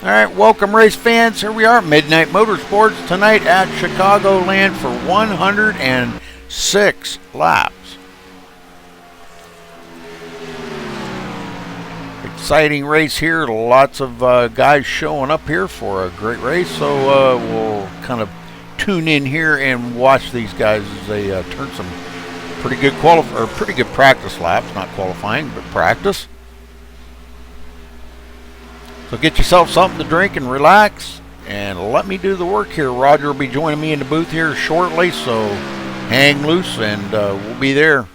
Alright, welcome race fans. Here we are, Midnight Motorsports, tonight at Chicagoland for 106 laps. Exciting race here, lots of guys showing up here for a great race, so we'll kind of tune in here and watch these guys as they turn some pretty good practice laps, not qualifying, but practice. So get yourself something to drink and relax, and let me do the work here. Roger will be joining me in the booth here shortly, so hang loose and we'll be there.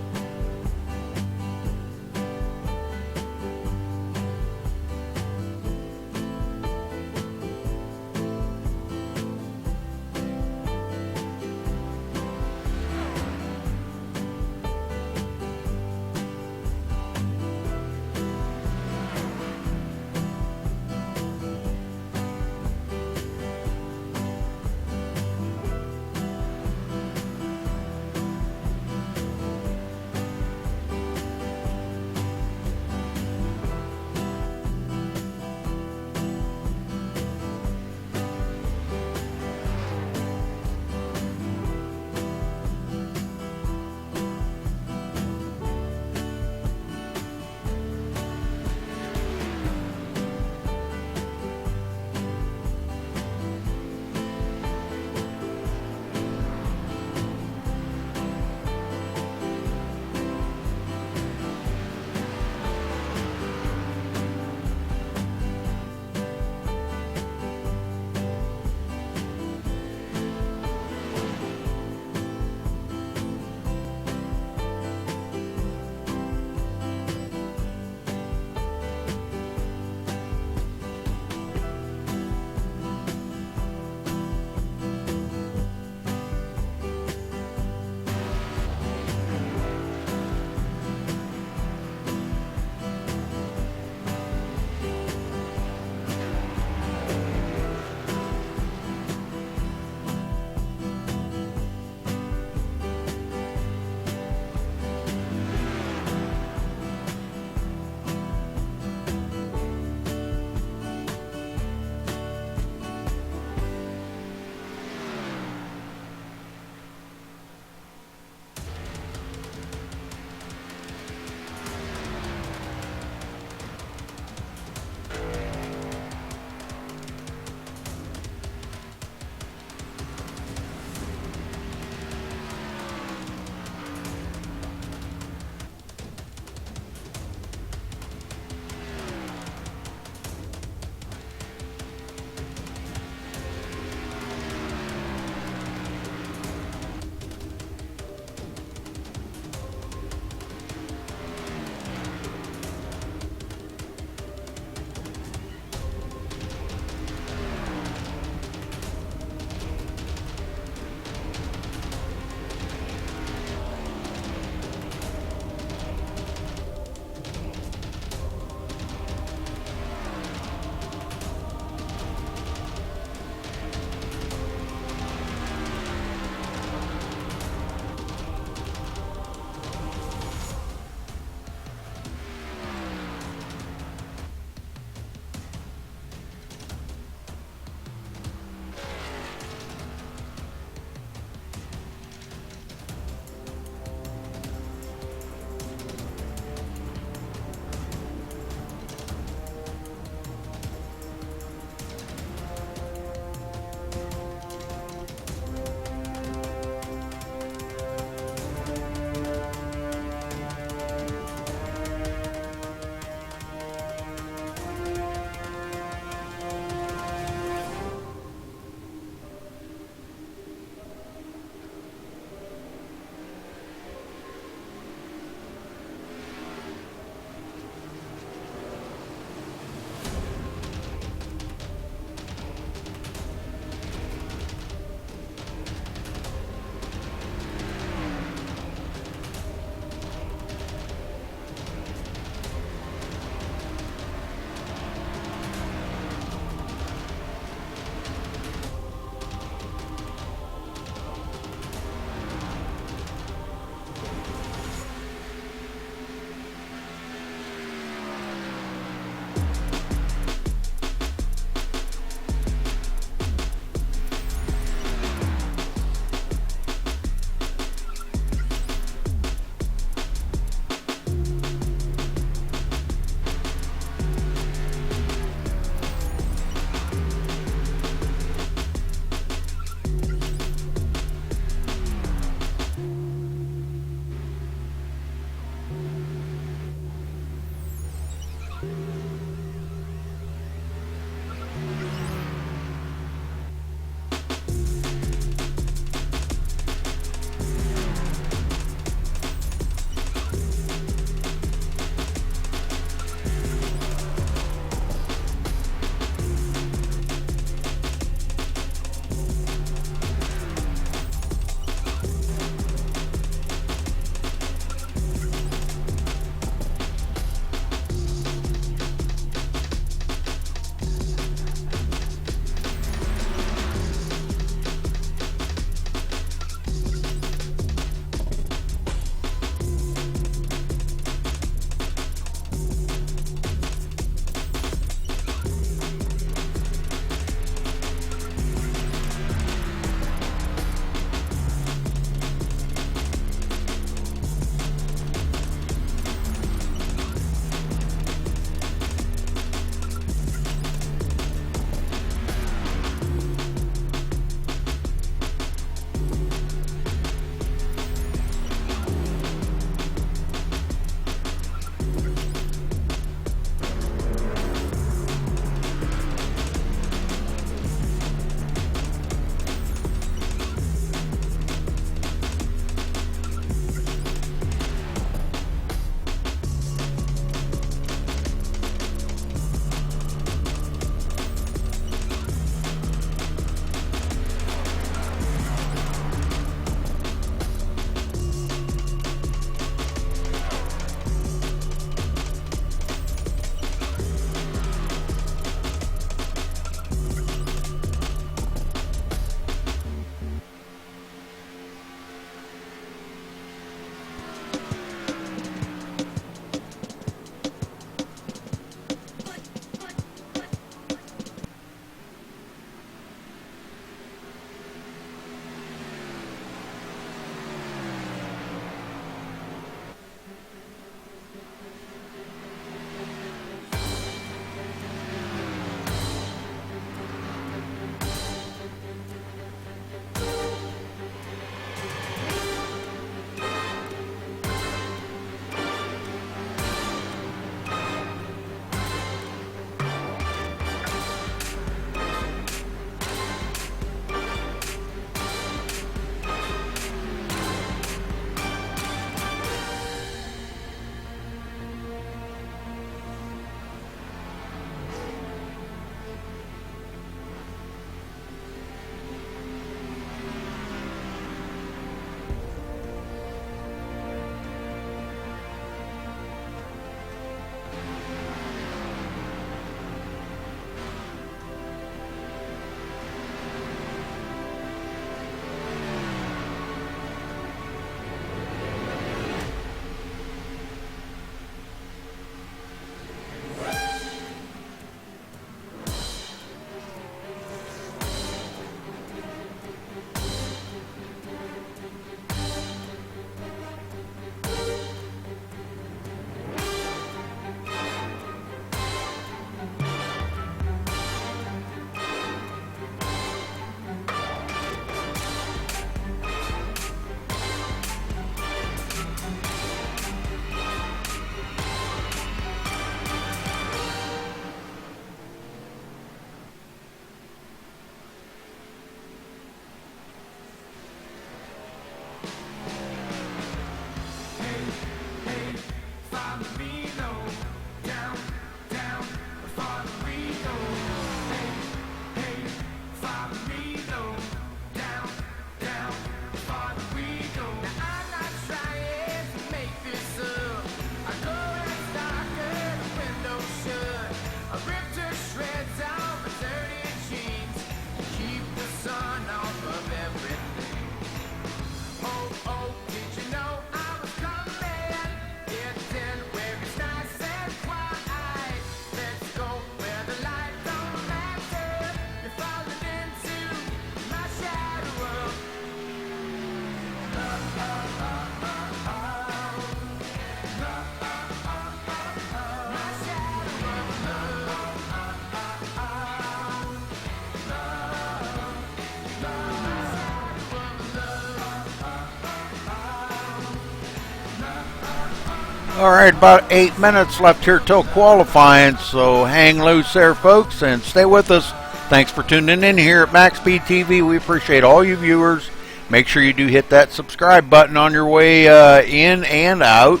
All right, about 8 minutes left here till qualifying, so hang loose there, folks, and stay with us. Thanks for tuning in here at MaxSpeedTV. We appreciate all you viewers. Make sure you do hit that subscribe button on your way in and out.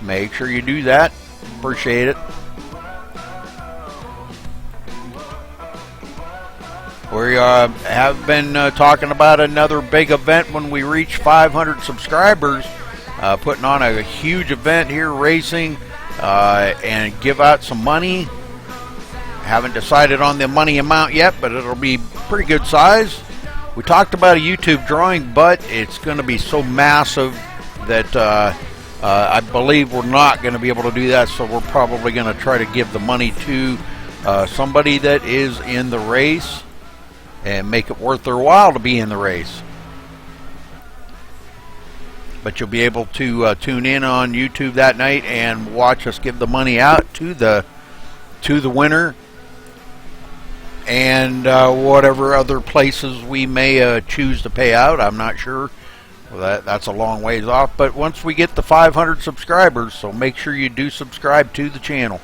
Make sure you do that. Appreciate it. We have been talking about another big event when we reach 500 subscribers. Putting on a huge event here, racing, and give out some money. Haven't decided on the money amount yet, but it'll be pretty good size. We talked about a YouTube drawing, but it's going to be so massive that I believe we're not going to be able to do that, so we're probably going to try to give the money to somebody that is in the race and make it worth their while to be in the race. But you'll be able to tune in on YouTube that night and watch us give the money out to the winner, and whatever other places we may choose to pay out. I'm not sure. Well, that's a long ways off. But once we get the 500 subscribers, so make sure you do subscribe to the channel.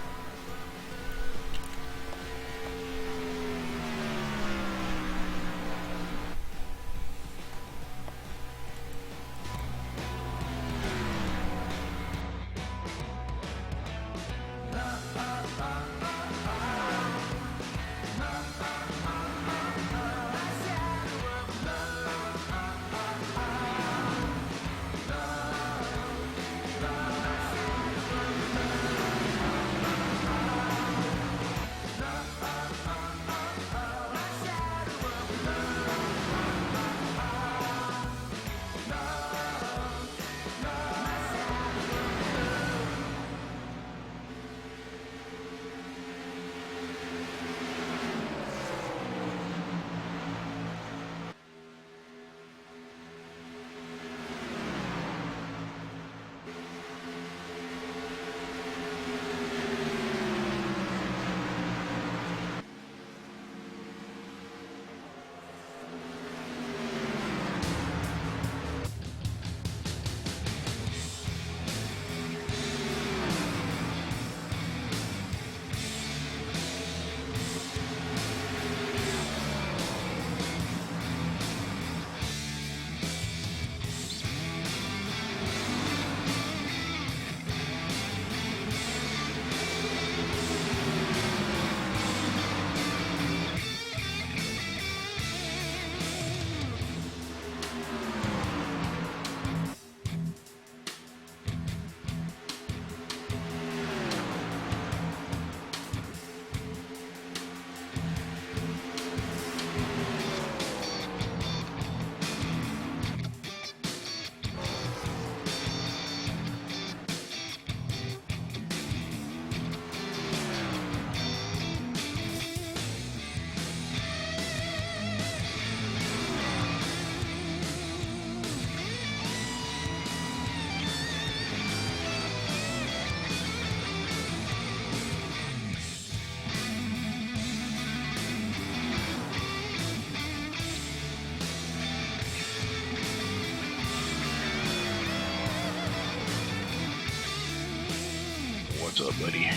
What's up, buddy?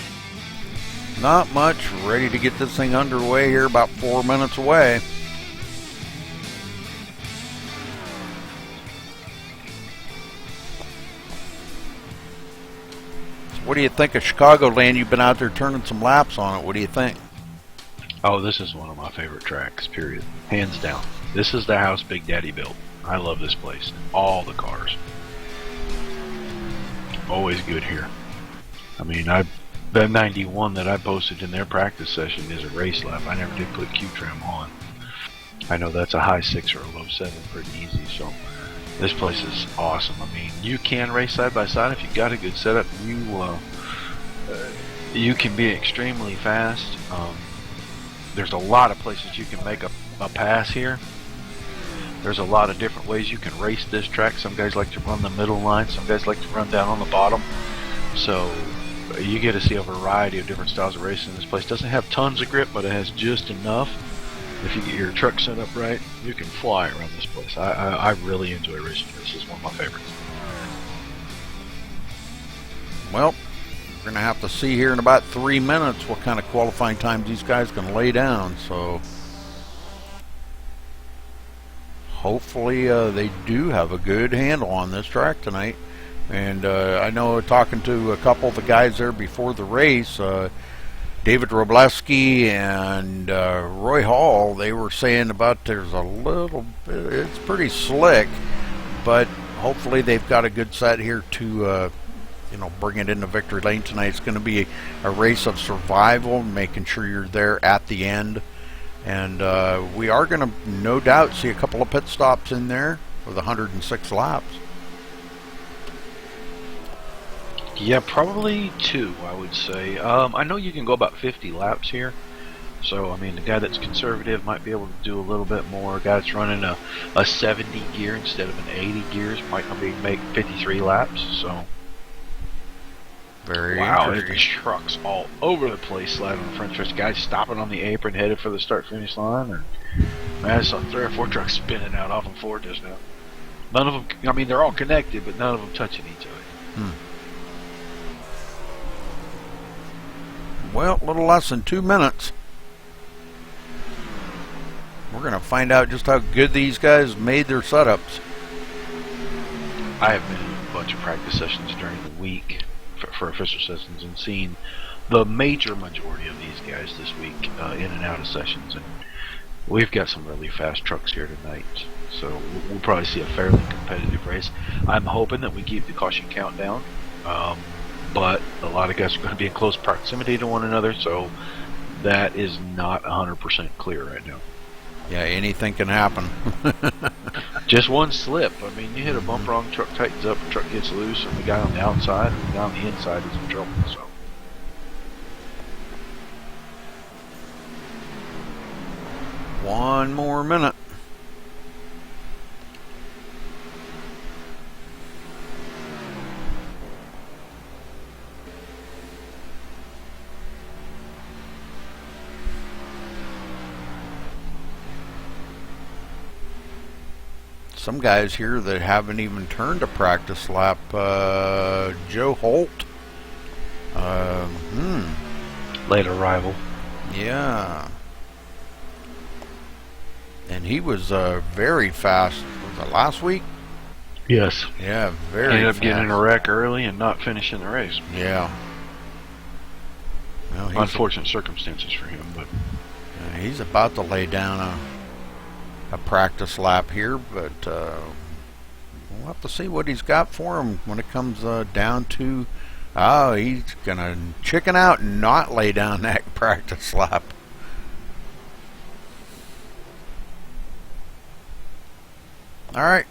Not much. Ready to get this thing underway here, about 4 minutes away. So what do you think of Chicagoland? You've been out there turning some laps on it. What do you think? Oh, this is one of my favorite tracks, period. Hands down. This is the house Big Daddy built. I love this place. All the cars. Always good here. I mean, the 91 that I posted in their practice session is a race lap. I never did put Q-trim on. I know that's a high 6 or a low 7 pretty easy, so this place is awesome. I mean, you can race side by side if you've got a good setup. You can be extremely fast. There's a lot of places you can make a pass here. There's a lot of different ways you can race this track. Some guys like to run the middle line. Some guys like to run down on the bottom. So you get to see a variety of different styles of racing. This place doesn't have tons of grip, but it has just enough. If you get your truck set up right, you can fly around this place. I really enjoy racing. This is one of my favorites. Well, we're going to have to see here in about 3 minutes what kind of qualifying times these guys can lay down. So hopefully they do have a good handle on this track tonight. And I know talking to a couple of the guys there before the race, David Robleski and Roy Hall, they were saying about there's a little bit, it's pretty slick, but hopefully they've got a good set here to bring it into victory lane tonight. It's going to be a race of survival, making sure you're there at the end. And we are going to no doubt see a couple of pit stops in there with 106 laps. Yeah, probably 2, I would say. I know you can go about 50 laps here. So, I mean, the guy that's conservative might be able to do a little bit more. A guy that's running a 70 gear instead of an 80 gears might make 53 laps. So, very wow, interesting. there's trucks all over the place sliding on the front stretch. Guys stopping on the apron, headed for the start-finish line. Man, I saw 3 or 4 trucks spinning out off of Ford just now. None of them, I mean, they're all connected, but none of them touching each other. Well, a little less than 2 minutes. We're going to find out just how good these guys made their setups. I have been in a bunch of practice sessions during the week for official sessions and seen the major majority of these guys this week in and out of sessions. And we've got some really fast trucks here tonight. So we'll probably see a fairly competitive race. I'm hoping that we keep the caution count down. But a lot of guys are going to be in close proximity to one another, so that is not 100% clear right now. Yeah, anything can happen. Just one slip. I mean, you hit a bump wrong, truck tightens up, truck gets loose, and the guy on the outside and the guy on the inside is in trouble. So. One more minute. Some guys here that haven't even turned a practice lap. Joe Holt. Late arrival. Yeah. And he was very fast. Was it last week? Yes. Yeah, very Ended up fast. getting in a wreck early and not finishing the race. Yeah. Well, Unfortunate circumstances for him, but he's about to lay down a practice lap here, but we'll have to see what he's got for him when it comes down to he's gonna chicken out and not lay down that practice lap. All right,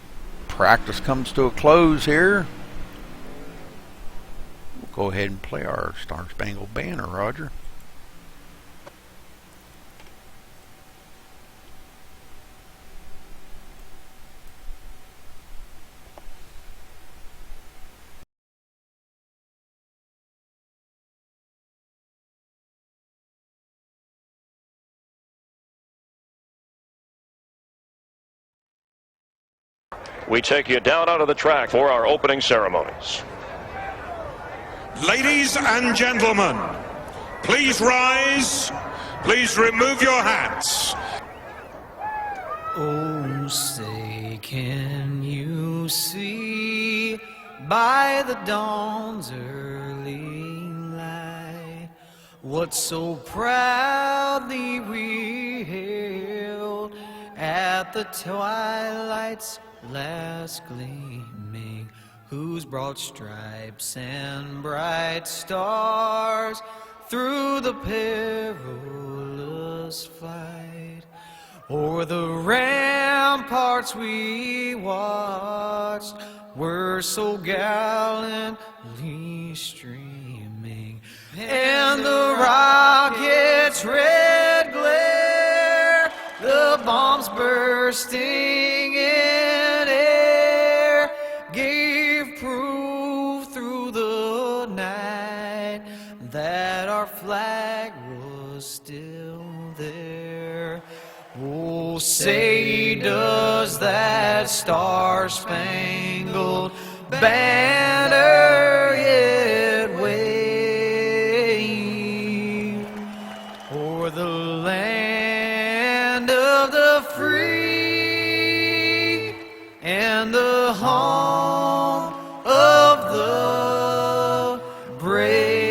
practice comes to a close here. We'll go ahead and play our Star Spangled Banner, Roger. We take you down onto the track for our opening ceremonies. Ladies and gentlemen, please rise. Please remove your hats. Oh, say, can you see by the dawn's early light what so proudly we hailed at the twilight's last gleaming, whose broad stripes and bright stars through the perilous flight o'er the ramparts we watched were so gallantly streaming, and the rocket's red glare, the bombs bursting in air, gave proof through the night that our flag was still there. Oh, say, does that star-spangled banner yet home of the brave.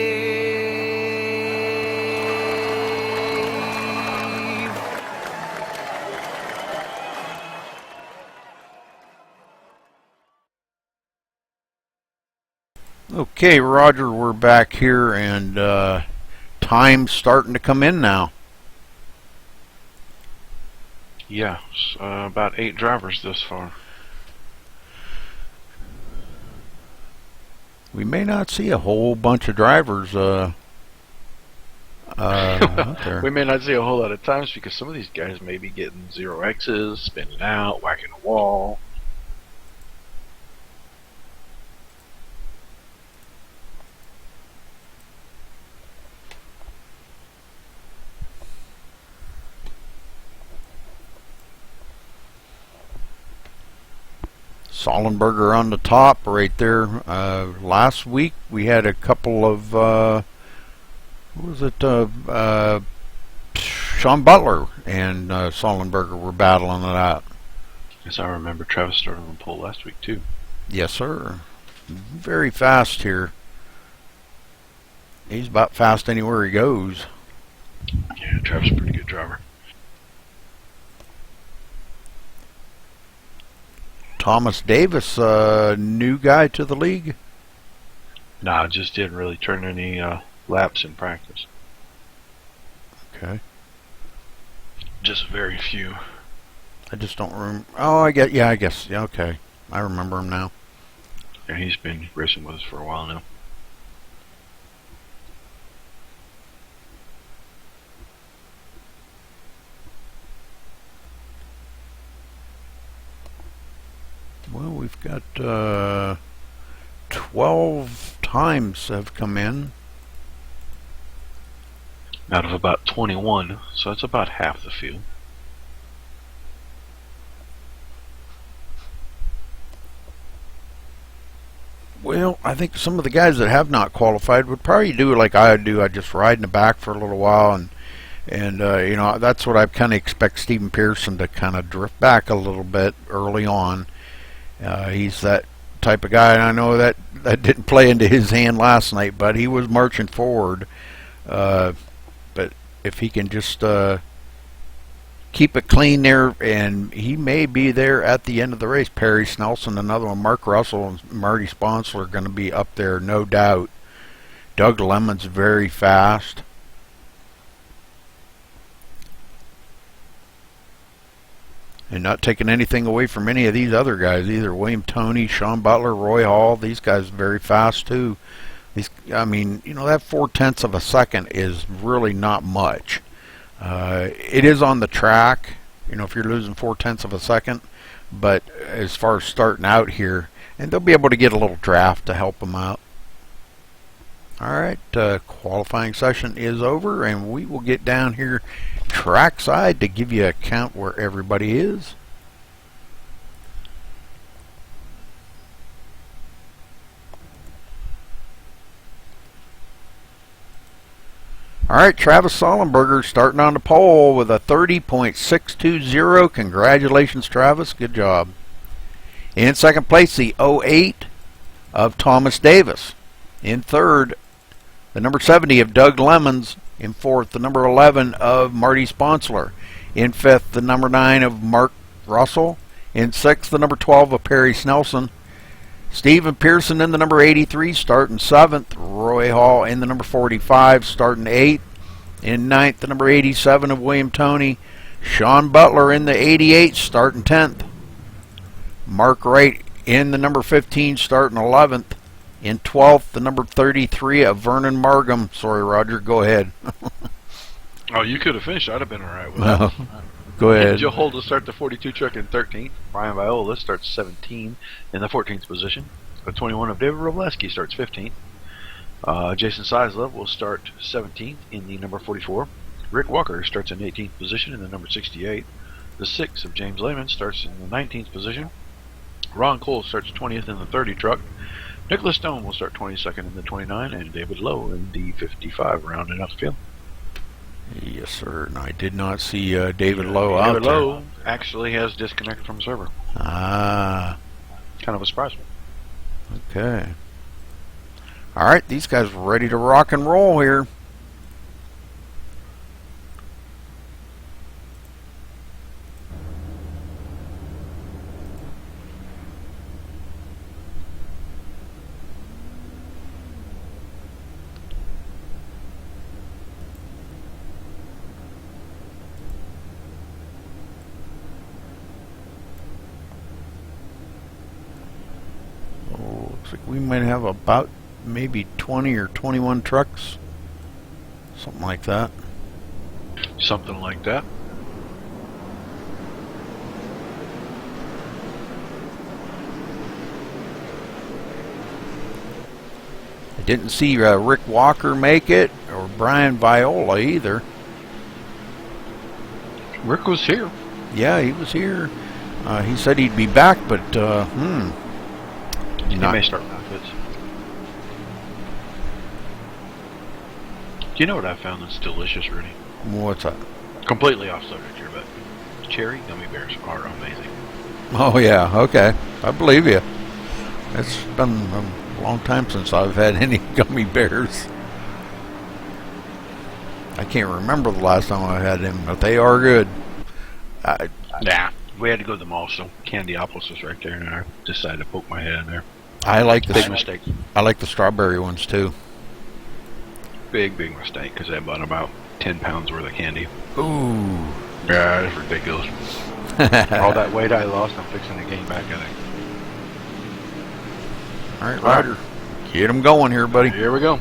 Okay, Roger, we're back here, and time's starting to come in now. Yeah, about 8 drivers thus far. We may not see a whole bunch of drivers out there. We may not see a whole lot of times because some of these guys may be getting 0X's, spinning out, whacking a wall. Sollenberger on the top right there. Last week we had a couple of what was it? Sean Butler and Sollenberger were battling it out. As I remember, Travis started on the pole last week too. Yes, sir. Very fast here. He's about fast anywhere he goes. Yeah, Travis is a pretty good driver. Thomas Davis, new guy to the league. Nah, just didn't really turn any laps in practice. Okay. Just very few. I just don't remember. Oh, I guess. Yeah, okay. I remember him now. Yeah, he's been racing with us for a while now. Well, we've got 12 times have come in. Out of about 21, so that's about half the field. Well, I think some of the guys that have not qualified would probably do like I do. I just ride in the back for a little while, and you know, that's what I kind of expect Stephen Pearson to kind of drift back a little bit early on. He's that type of guy, and I know that didn't play into his hand last night, but he was marching forward. But if he can just keep it clean there, and he may be there at the end of the race. Perry Snelson, another one. Mark Russell and Marty Sponsler are going to be up there, no doubt. Doug Lemon's very fast. And not taking anything away from any of these other guys either. William Toney, Sean Butler, Roy Hall, these guys are very fast too. I mean, you know, that 0.4 of a second is really not much. It is on the track, you know, if you're losing 0.4 of a second, but as far as starting out here, and they'll be able to get a little draft to help them out. Alright, qualifying session is over, and we will get down here trackside to give you a count where everybody is. Alright, Travis Sollenberger starting on the pole with a 30.620. Congratulations, Travis. Good job. In second place, the 08 of Thomas Davis. In third, the number 70 of Doug Lemons. In fourth, the number 11 of Marty Sponsler. In fifth, the number 9 of Mark Russell. In sixth, the number 12 of Perry Snelson. Stephen Pearson in the number 83, starting 7th. Roy Hall in the number 45, starting 8th. In 9th, the number 87 of William Toney. Sean Butler in the 88, starting 10th. Mark Wright in the number 15, starting 11th. In 12th, the number 33 of Vernon Margam. Sorry, Roger, go ahead. Oh, you could have finished. I'd have been all right with that. Go ahead. Joe Holt will start the 42 truck in 13th. Brian Viola starts 17 in the 14th position. The 21 of David Robleski starts 15th. Jason Sizelev will start 17th in the number 44. Rick Walker starts in 18th position in the number 68. The 6 of James Lehman starts in the 19th position. Ron Cole starts 20th in the 30 truck. Nicholas Stone will start 22nd in the 29, and David Lowe in the 55, rounding out the field. Yes, sir. And I did not see David Lowe out there. David Lowe actually has disconnected from server. Ah. kind of a surprise. Okay. All right, these guys are ready to rock and roll here. Looks like we might have about maybe 20 or 21 trucks. Something like that. Something like that. I didn't see Rick Walker make it, or Brian Viola either. Rick was here. Yeah, he was here. He said he'd be back, but He may start outfits. Do you know what I found that's delicious, Rudy? what's that? Completely off subject here, but cherry gummy bears are amazing. Oh yeah, okay, I believe you. It's been a long time since I've had any gummy bears. I can't remember the last time I had them, but they are good. Nah, we had to go to the mall, so Candyopolis was right there, and I decided to poke my head in there. I like the Big mistake. I like the strawberry ones too. Big mistake, because I bought about 10 pounds worth of candy. Ooh. Yeah, that's ridiculous. All that weight I lost, I'm fixing to gain back, I think. All right, Ryder, get them going here, buddy. Here we go.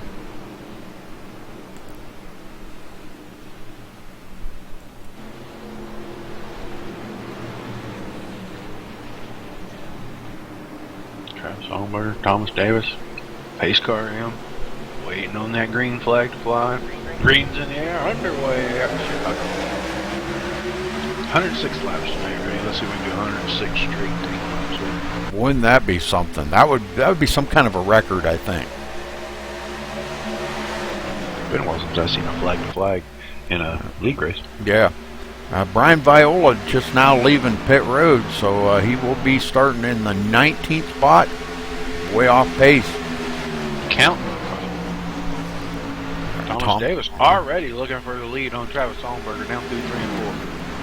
Travis Holmberg, Thomas Davis, pace car in, waiting on that green flag to fly. Green's in the air, underway out of Chicago. 106 laps tonight, Ray. Let's see if we can do 106 straight green laps here. Wouldn't that be something? That would be some kind of a record, I think. Been a while since I've seen a flag to flag in a league race. Yeah. Brian Viola just now leaving pit road, so he will be starting in the 19th spot, way off pace. Counting. Thomas Davis already looking for the lead on Travis Sullenberger down through 3 and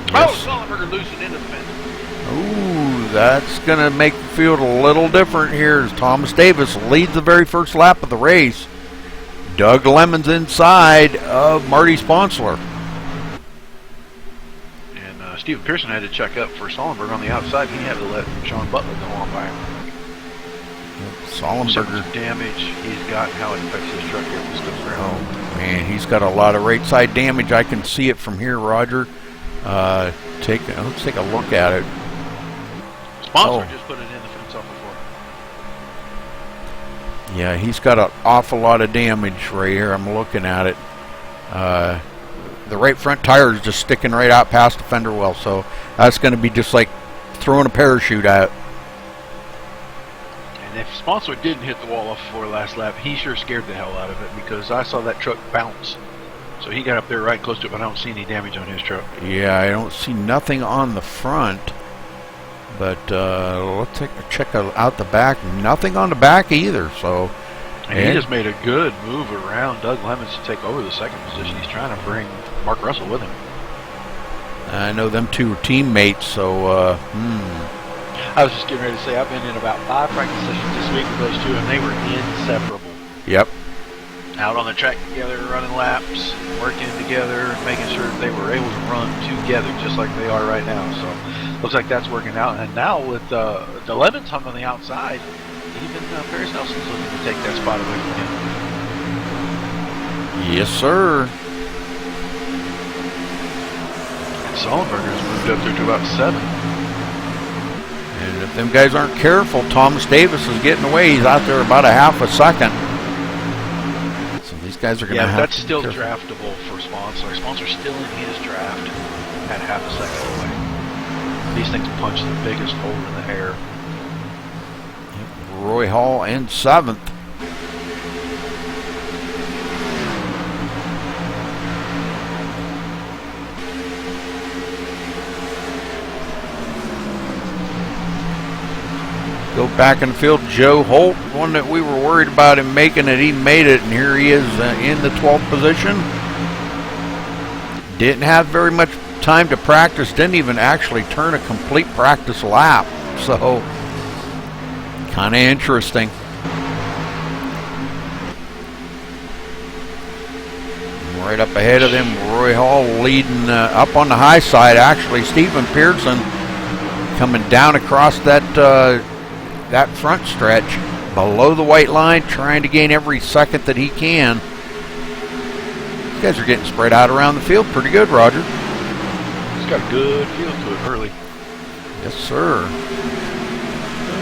4. Yes. Oh, Sullenberger loosened into the fence. Ooh, that's going to make the field a little different here as Thomas Davis leads the very first lap of the race. Doug Lemon's inside of Marty Sponsler. And Steve Pearson had to check up for Sullenberger on the outside. He had to let Sean Butler go on by him. Sullenberger. Damage he's got, how it affects his truck here with the ground. Oh, man, he's got a lot of right side damage. I can see it from here, Roger. Let's take a look at it. Sponsor just put it in the fence off before. Yeah, he's got an awful lot of damage right here. I'm looking at it. The right front tire is just sticking right out past the fender well, so that's going to be just like throwing a parachute out. And if Sponsor didn't hit the wall off before last lap, he sure scared the hell out of it because I saw that truck bounce. So he got up there right close to it, but I don't see any damage on his truck. Yeah, I don't see nothing on the front. But let's check out the back. Nothing on the back either. So and he just made a good move around Doug Lemons to take over the second position. He's trying to bring Mark Russell with him. I know them two are teammates, so I was just getting ready to say I've been in about 5 practice sessions this week with those two, and they were inseparable. Yep. Out on the track together, running laps, working together, making sure they were able to run together just like they are right now. So looks like that's working out. And now with the Lemons hung on the outside, even Paris Nelson's looking to take that spot away from him. Yes, sir. And Sullenberger's moved up there to about 7. And if them guys aren't careful, Thomas Davis is getting away. He's out there about a half a second. So these guys are going to have that's to still be careful. draftable for Sponsor. Sponsor's still in his draft at half a second away. These things punch the biggest hole in the air. Roy Hall in 7th. Go back in the field. Joe Holt, one that we were worried about him making it. He made it, and here he is in the 12th position. Didn't have very much time to practice. Didn't even actually turn a complete practice lap. So, kind of interesting. Right up ahead of them, Roy Hall leading up on the high side. Actually, Stephen Pearson coming down across that that front stretch below the white line, trying to gain every second that he can. You guys are getting spread out around the field pretty good, Roger. He's got a good feel to it early. Yes, sir.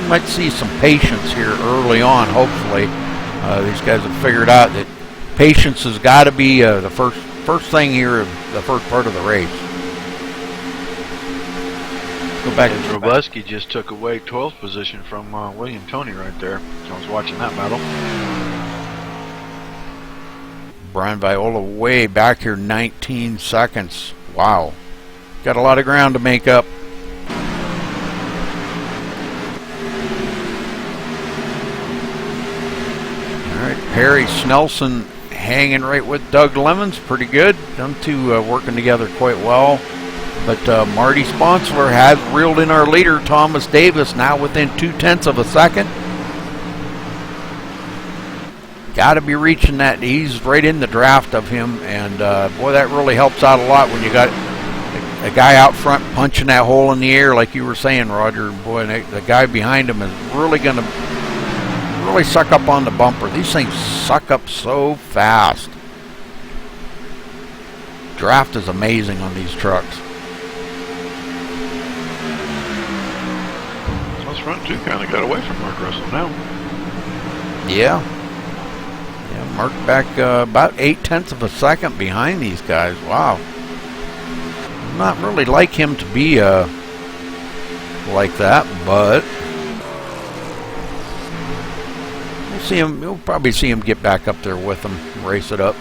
We might see some patience here early on, hopefully. These guys have figured out that patience has got to be the first thing here, the first part of the race. Go back. Robleski just took away 12th position from William Tony right there. I was watching that battle. Brian Viola way back here, 19 seconds. Wow. Got a lot of ground to make up. All right, Perry Snelson hanging right with Doug Lemons, pretty good. Them two working together quite well. But Marty Sponsler has reeled in our leader, Thomas Davis, now within 0.2 of a second. Got to be reaching that. He's right in the draft of him, and boy, that really helps out a lot when you got a guy out front punching that hole in the air, like you were saying, Roger. Boy, the guy behind him is really going to suck up on the bumper. These things suck up so fast. Draft is amazing on these trucks. Those front two kind of got away from Mark Russell now. Yeah. Yeah, Mark back about 0.8 of a second behind these guys. Wow. Not really like him to be like that, but we'll probably see him get back up there with them, race it up.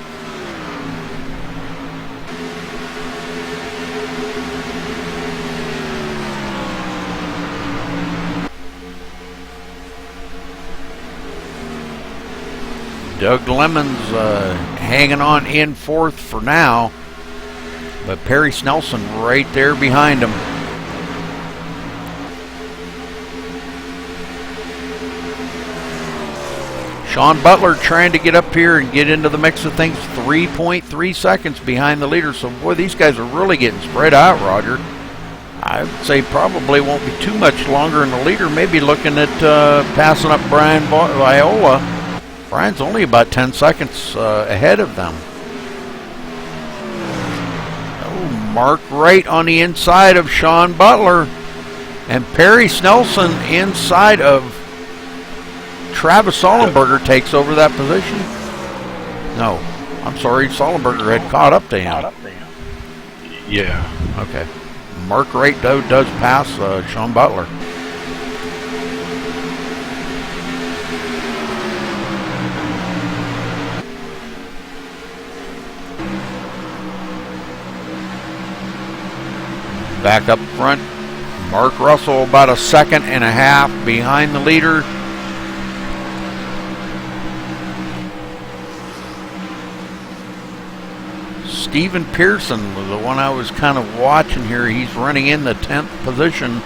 Doug Lemons hanging on in 4th for now, but Perry Snelson right there behind him. Sean Butler trying to get up here and get into the mix of things, 3.3 seconds behind the leader. So, boy, these guys are really getting spread out, Roger. I would say probably won't be too much longer in the leader. Maybe looking at passing up Brian Viola. Brian's only about 10 seconds ahead of them. Oh, Mark right on the inside of Sean Butler. And Perry Snelson inside of Travis Sollenberger takes over that position. No, I'm sorry, Sollenberger had caught up to him. Yeah. Okay. Mark Wright does pass Sean Butler. Back up front, Mark Russell about 1.5 seconds behind the leader. Stephen Pearson was the one I was kind of watching here. He's running in the 10th position.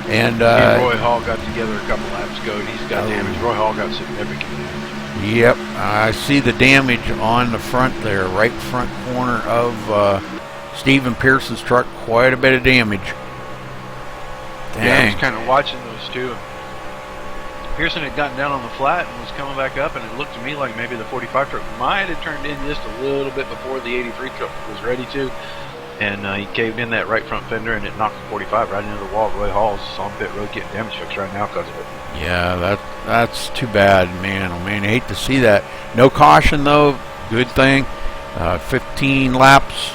And Roy Hall got together a couple laps ago, and he's got damage. Roy Hall got significant damage. Yep, I see the damage on the front there, right front corner of Stephen Pearson's truck. Quite a bit of damage. Dang. Yeah, I was kind of watching those two. Pearson had gotten down on the flat and was coming back up, and it looked to me like maybe the 45 truck might have turned in just a little bit before the 83 truck was ready to. And he caved in that right front fender, and it knocked the 45 right into the wall. Roy Hall's on pit road getting damage fixed right now because of it. Yeah, that's too bad, man. Oh, man, I hate to see that. No caution, though. Good thing. 15 laps.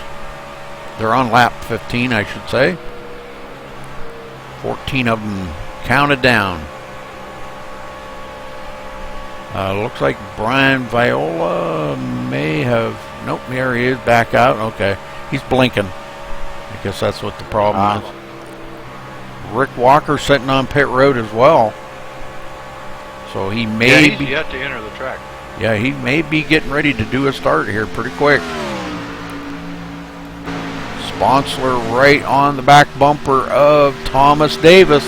They're on lap 15, I should say. 14 of them counted down. Looks like Brian Viola may have... Nope, there he is, back out. Okay, he's blinking. I guess that's what the problem is. Rick Walker sitting on pit road as well. So he may he's be yet to enter the track. Yeah, he may be getting ready to do a start here pretty quick. Sponsler right on the back bumper of Thomas Davis.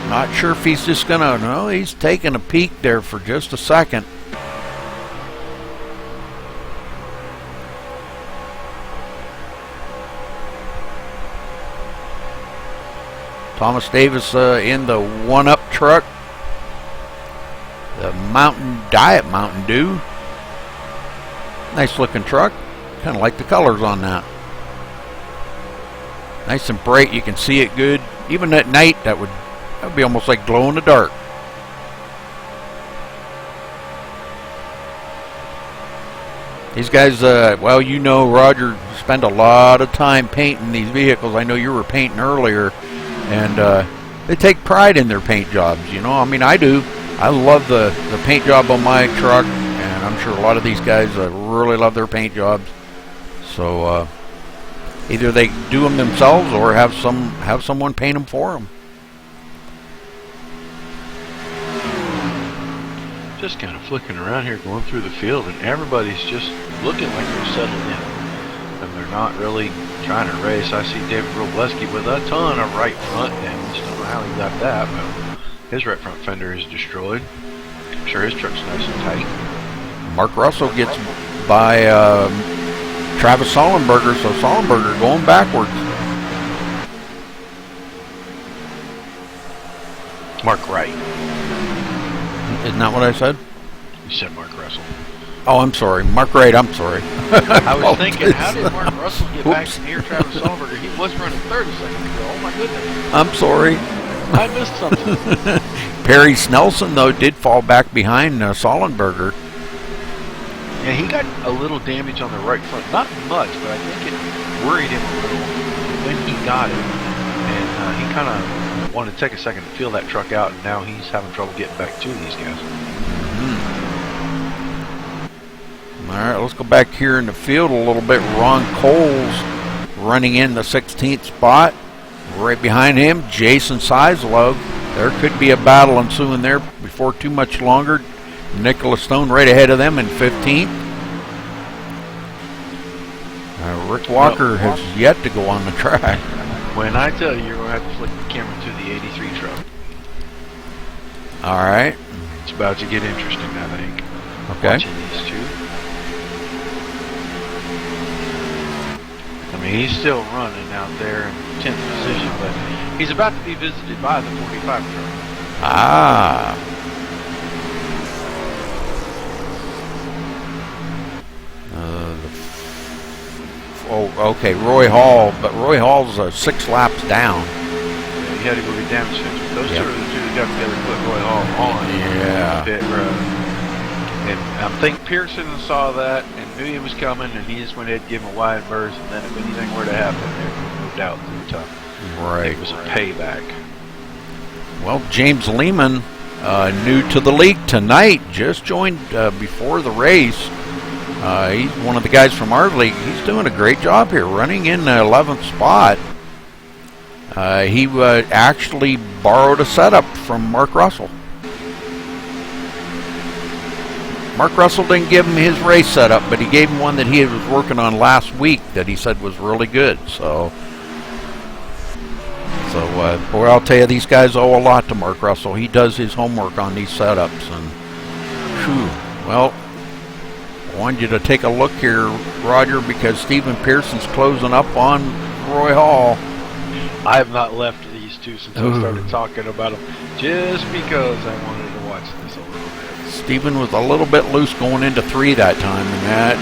Not sure if he's just gonna, no, he's taking a peek there for just a second. Thomas Davis in the one-up truck. The Diet Mountain Dew. Nice looking truck. Kind of like the colors on that. Nice and bright. You can see it good. Even at night, that would be almost like glow in the dark. These guys, well, you know, Roger spend a lot of time painting these vehicles. I know you were painting earlier, and they take pride in their paint jobs. You know, I mean, I do. I love the paint job on my truck, and I'm sure a lot of these guys really love their paint jobs. So either they do them themselves or have someone paint them for them. Just kind of flicking around here, going through the field, and everybody's just looking like they're settled in, and they're not really trying to race. I see David Robleski with a ton of right front damage. Don't know how he got that, but his right front fender is destroyed. I'm sure his truck's nice and tight. Mark Russell gets by Travis Sollenberger, so Sollenberger going backwards. Mark Wright. Isn't that what I said? You said Mark Russell. Oh, I'm sorry. Mark Wright, I'm sorry. I was thinking, how did Mark Russell get back near Travis Sollenberger? He was running third a second ago. Oh, my goodness. I'm sorry. I missed something. Perry Snelson, though, did fall back behind Sollenberger. Yeah, he got a little damage on the right front. Not much, but I think it worried him a little when he got it. And he kind of wanted to take a second to feel that truck out, and now he's having trouble getting back to these guys. All right, let's go back here in the field a little bit. Ron Coles running in the 16th spot. Right behind him, Jason Seislove. There could be a battle ensuing there before too much longer. Nicholas Stone right ahead of them in 15th. Rick Walker has yet to go on the track. When I tell you, you're going to have to flick the camera to the 83 truck. All right. It's about to get interesting, I think. Okay. Watching these two. I mean, he's still running out there in 10th position, but he's about to be visited by the 45 truck. Ah. Okay, Roy Hall, but Roy Hall's 6 laps down. Yeah, he had to go get damage fixed. Those two are the two that got together to put Roy Hall on Yeah. the pit road. And I think Pearson saw that and knew he was coming, and he just went ahead and gave him a wide berth, and then if anything were to happen, there moved out through the top. Right. It was a payback. Well, James Lehman, new to the league tonight, just joined before the race. He's one of the guys from our league. He's doing a great job here, running in the 11th spot. He actually borrowed a setup from Mark Russell. Mark Russell didn't give him his race setup, but he gave him one that he was working on last week that he said was really good. So boy, I'll tell you, these guys owe a lot to Mark Russell. He does his homework on these setups, and whew, well, I wanted you to take a look here, Roger, because Stephen Pearson's closing up on Roy Hall. I have not left these two since I started talking about them, just because I wanted to watch this a little bit. Stephen was a little bit loose going into 3 that time, and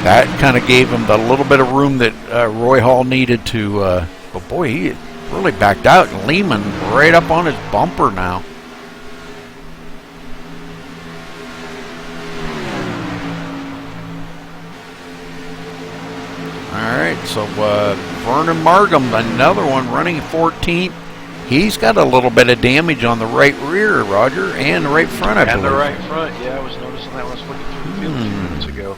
that kind of gave him the little bit of room that Roy Hall needed to. But boy, he really backed out, and Lehman right up on his bumper now. Alright, so Vernon Markham, another one running 14th. He's got a little bit of damage on the right rear, Roger, and the right front, I believe. And the right front, yeah, I was noticing that when I was looking through the field a few minutes ago.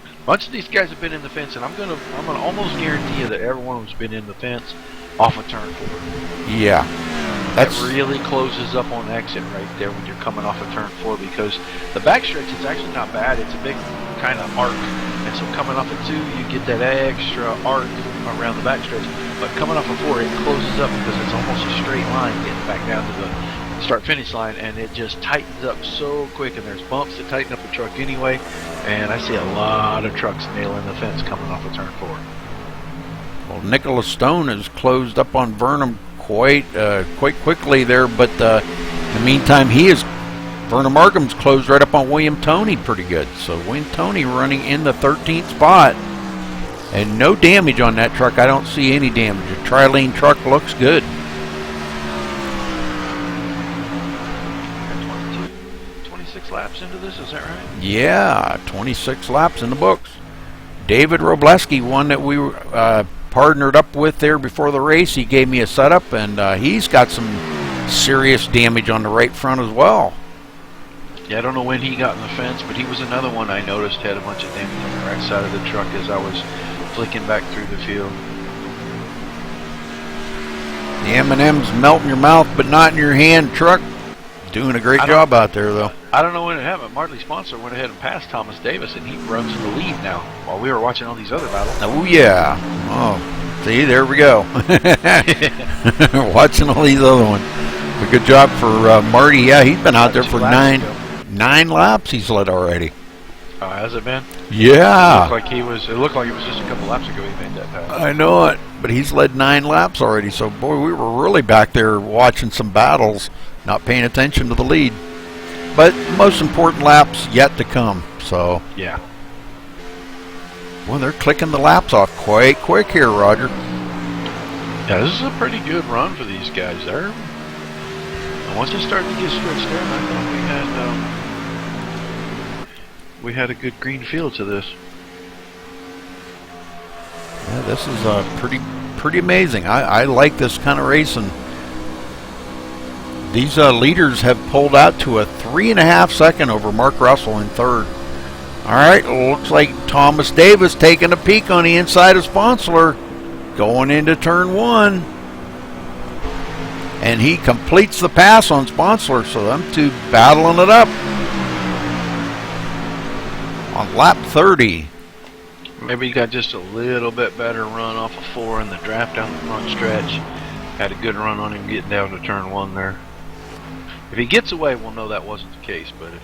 A bunch of these guys have been in the fence, and I'm gonna almost guarantee you that every one of them's been in the fence off of turn 4. Yeah. That really closes up on exit right there when you're coming off of turn 4, because the backstretch is actually not bad. It's a big kind of arc, and so coming off of 2, you get that extra arc around the backstretch. But coming off of 4, it closes up because it's almost a straight line getting back down to the start-finish line, and it just tightens up so quick. And there's bumps that tighten up the truck anyway, and I see a lot of trucks nailing the fence coming off of turn 4. Well, Nicholas Stone has closed up on Burnham quite quickly there, but in the meantime, Vernon Markham's closed right up on William Toney pretty good. So William Toney running in the 13th spot, and no damage on that truck. I don't see any damage. The tri-lane truck looks good. 26 laps into this, is that right? Yeah, 26 laps in the books. David Robleski, one that we partnered up with there before the race, he gave me a setup, and he's got some serious damage on the right front as well. Yeah, I don't know when he got in the fence, but he was another one I noticed had a bunch of damage on the right side of the truck as I was flicking back through the field. The M&M's melt in your mouth but not in your hand truck. Doing a great job out there, though. I don't know when it happened. Martley Sponsor went ahead and passed Thomas Davis, and he runs in the lead now while we were watching all these other battles. Oh, yeah. Oh, see, there we go. Watching all these other ones. But good job for Marty. Yeah, he's been out there for nine laps he's led already. Has it been? Yeah. It looked like it was just a couple laps ago he made that pass. I know it, but he's led 9 laps already. So, boy, we were really back there watching some battles, not paying attention to the lead. But most important laps yet to come. So, yeah. Well, they're clicking the laps off quite quick here, Roger. Yeah, this is a pretty good run for these guys there. Once it started to get stretched out, I thought we had a good green field to this. Yeah, this is pretty amazing. I like this kind of racing. These leaders have pulled out to a 3.5 second over Mark Russell in third. All right, looks like Thomas Davis taking a peek on the inside of Sponsler, going into turn 1. And he completes the pass on Sponsler, so them two battling it up. On lap 30. Maybe he got just a little bit better run off of 4 in the draft down the front stretch. Had a good run on him getting down to turn 1 there. If he gets away, we'll know that wasn't the case. But if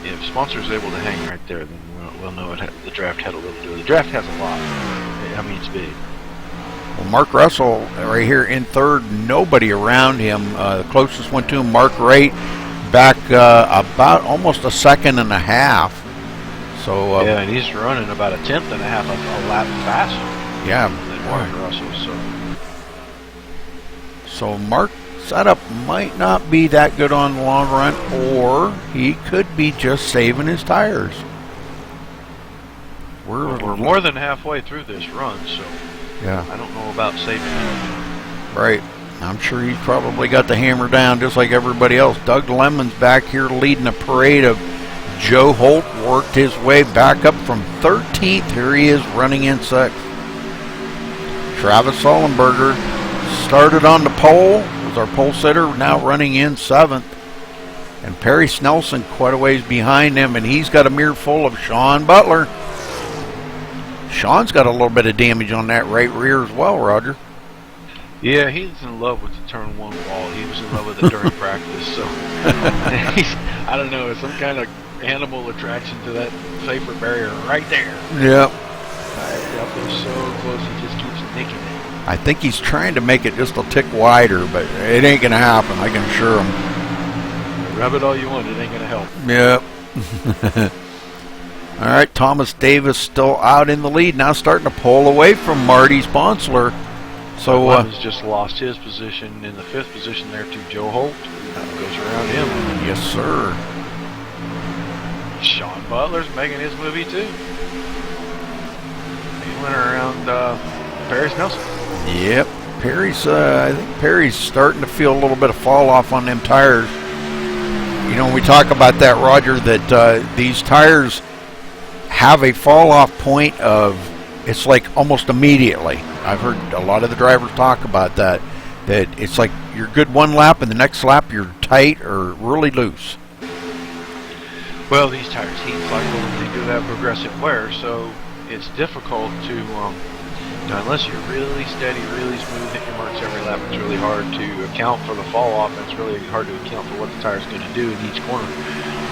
if Sponsor's able to hang right there, then we'll know the draft had a little to do with it. The draft has a lot. I mean, it's big. Well, Mark Russell right here in third, nobody around him. The closest one to him, Mark Wright, back about almost a second and a half. So yeah, and he's running about a 10th and a half a lap faster. Yeah, than Mark Russell. So Mark's setup might not be that good on the long run, or he could be just saving his tires. We're more than halfway through this run, so yeah, I don't know about saving him. Right. I'm sure he's probably got the hammer down just like everybody else. Doug Lemon's back here leading a parade of Joe Holt, worked his way back up from 13th. Here he is running in 6th. Travis Sullenberger started on the pole, was our pole sitter, now running in 7th. And Perry Snelson quite a ways behind him, and he's got a mirror full of Sean Butler. Sean's got a little bit of damage on that right rear as well, Roger. Yeah, he's in love with the turn 1 wall. He was in love with it during practice, so I don't know, it's some kind of animal attraction to that safer barrier right there. Yep. Up there so close, he just keeps nicking it. I think he's trying to make it just a tick wider, but it ain't going to happen, I can assure him. Rub it all you want, it ain't going to help. Yep. All right, Thomas Davis still out in the lead, now starting to pull away from Marty Sponsler. So has just lost his position in the 5th position there to Joe Holt. Goes around him. Yes, sir. Sean Butler's making his movie too. He went around Perry Snelson. Yep, Perry's. I think Perry's starting to feel a little bit of fall off on them tires. You know, when we talk about that, Roger, that these tires have a fall off point of, it's like almost immediately. I've heard a lot of the drivers talk about that. That it's like you're good one lap, and the next lap you're tight or really loose. Well, these tires heat cycle, and they do have progressive wear, so it's difficult to, unless you're really steady, really smooth, hit your marks every lap, it's really hard to account for the fall off, and it's really hard to account for what the tire's going to do in each corner.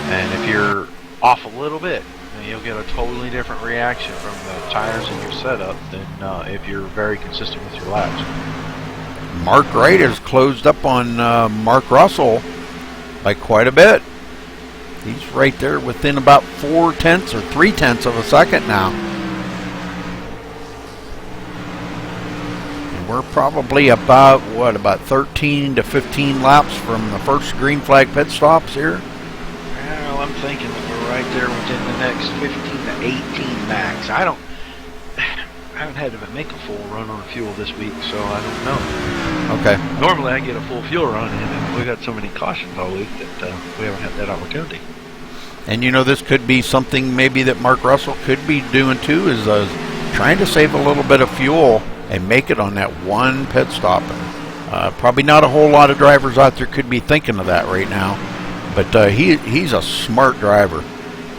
And if you're off a little bit, then you'll get a totally different reaction from the tires in your setup than if you're very consistent with your laps. Mark Wright has closed up on Mark Russell by quite a bit. He's right there within about 4/10 or 3/10 of a second now. And we're probably about, about 13 to 15 laps from the first green flag pit stops here? Well, I'm thinking that we're right there within the next 15 to 18 max. I haven't had to make a full run on fuel this week, so I don't know. Okay. Normally I get a full fuel run in, and we got so many cautions all week that we haven't had that opportunity. And this could be something maybe that Mark Russell could be doing too, is trying to save a little bit of fuel and make it on that one pit stop. And, probably not a whole lot of drivers out there could be thinking of that right now, but he's a smart driver,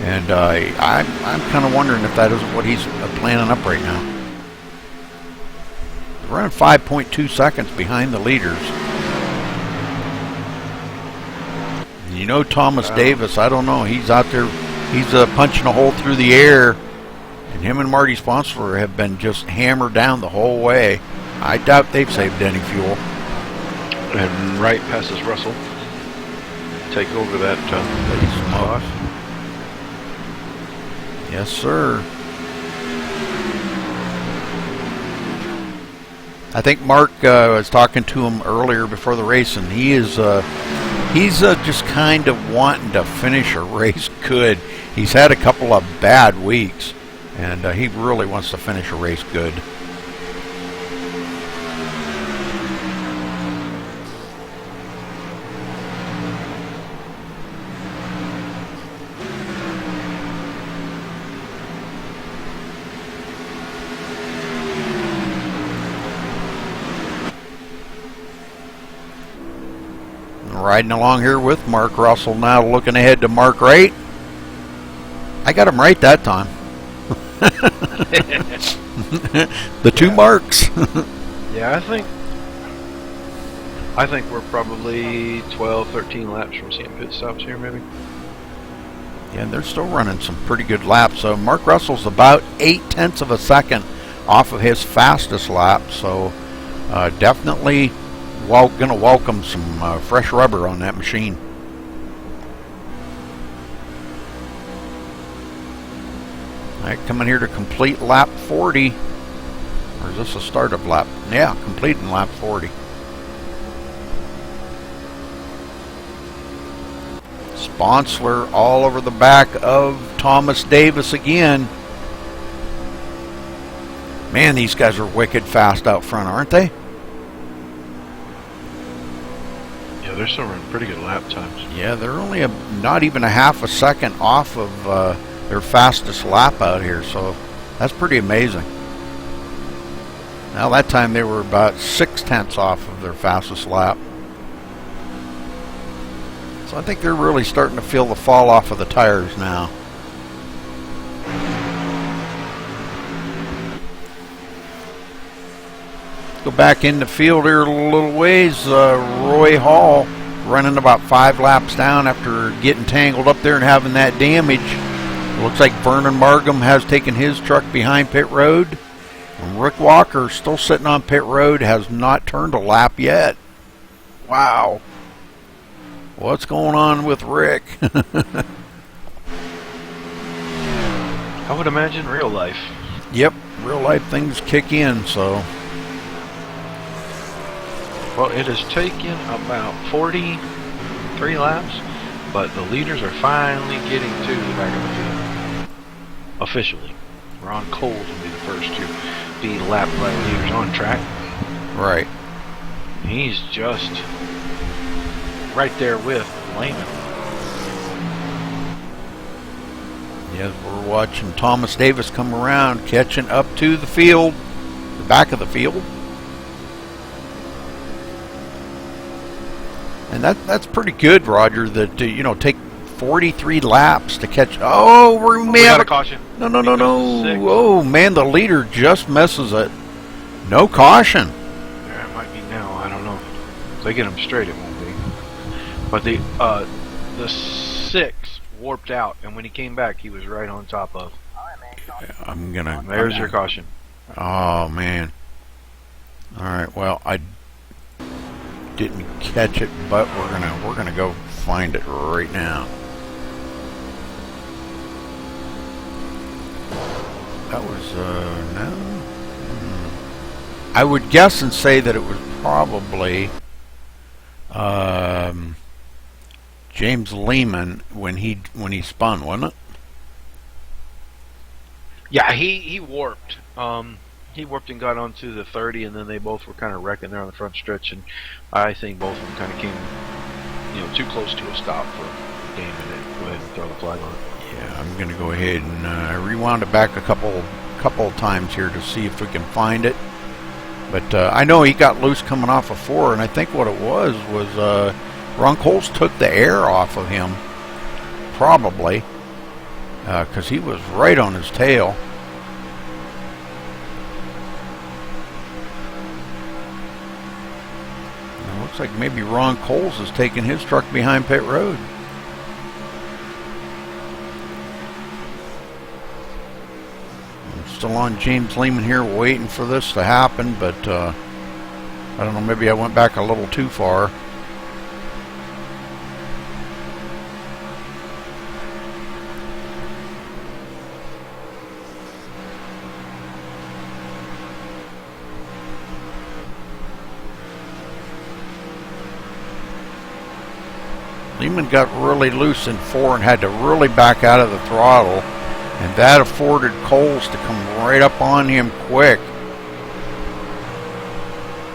and I'm kind of wondering if that isn't what he's planning up right now. Around 5.2 seconds behind the leaders. Thomas Davis, I don't know. He's out there. He's punching a hole through the air. And him and Marty Sponsler have been just hammered down the whole way. I doubt they've saved any fuel. And Wright passes Russell. Take over that spot. Yes, sir. I think Mark was talking to him earlier before the race, and he's just kind of wanting to finish a race good. He's had a couple of bad weeks, and he really wants to finish a race good. Riding along here with Mark Russell now, looking ahead to Mark Wright. I got him right that time. The two marks. Yeah, I think we're probably 12, 13 laps from seeing pit stops here, maybe. Yeah, and they're still running some pretty good laps. So Mark Russell's about 0.8 of a second off of his fastest lap. So definitely going to welcome some fresh rubber on that machine. All right, coming here to complete lap 40. Or is this a start of lap? Yeah, completing lap 40. Sponsler all over the back of Thomas Davis again. Man, these guys are wicked fast out front, aren't they? Yeah, they're still running pretty good lap times. Yeah, they're only not even a half a second off of their fastest lap out here, so that's pretty amazing. Now that time they were about 0.6 off of their fastest lap. So I think they're really starting to feel the fall off of the tires now. Go back in the field here a little ways. Roy Hall running about 5 laps down after getting tangled up there and having that damage. It looks like Vernon Margam has taken his truck behind pit road. And Rick Walker still sitting on pit road, has not turned a lap yet. Wow. What's going on with Rick? I would imagine real life. Yep, real life things kick in, so. Well, it has taken about 43 laps, but the leaders are finally getting to the back of the field. Officially. Ron Coles will be the first to be lap leaders on track. Right. He's just right there with Lehman. Yes, we're watching Thomas Davis come around, catching up to the field. the back of the field. And that's pretty good, Roger, that, you know, take 43 laps to catch. Oh, we got a caution. No. Oh, man, the leader just misses it. No caution. Yeah, it might be now. I don't know. If they get them straight, it won't be. But the 6 warped out, and when he came back, he was right on top of. I'm gonna. There's your caution. Oh, man. All right. Well, I didn't catch it, but we're gonna go find it right now. That was no. I would guess and say that it was probably James Lehman when he spun, wasn't it? Yeah, he warped. He warped and got onto the 30, and then they both were kind of wrecking there on the front stretch, and I think both of them kind of came, you know, too close to a stop for game, and go ahead and throw the flag on it. Yeah, I'm going to go ahead and rewound it back a couple of times here to see if we can find it. But I know he got loose coming off of 4, and I think what it was Ron Coles took the air off of him, probably, because he was right on his tail. It looks like maybe Ron Coles is taking his truck behind pit road. Still on James Lehman here, waiting for this to happen, but I don't know, maybe I went back a little too far. Lehman got really loose in 4 and had to really back out of the throttle. And that afforded Coles to come right up on him quick.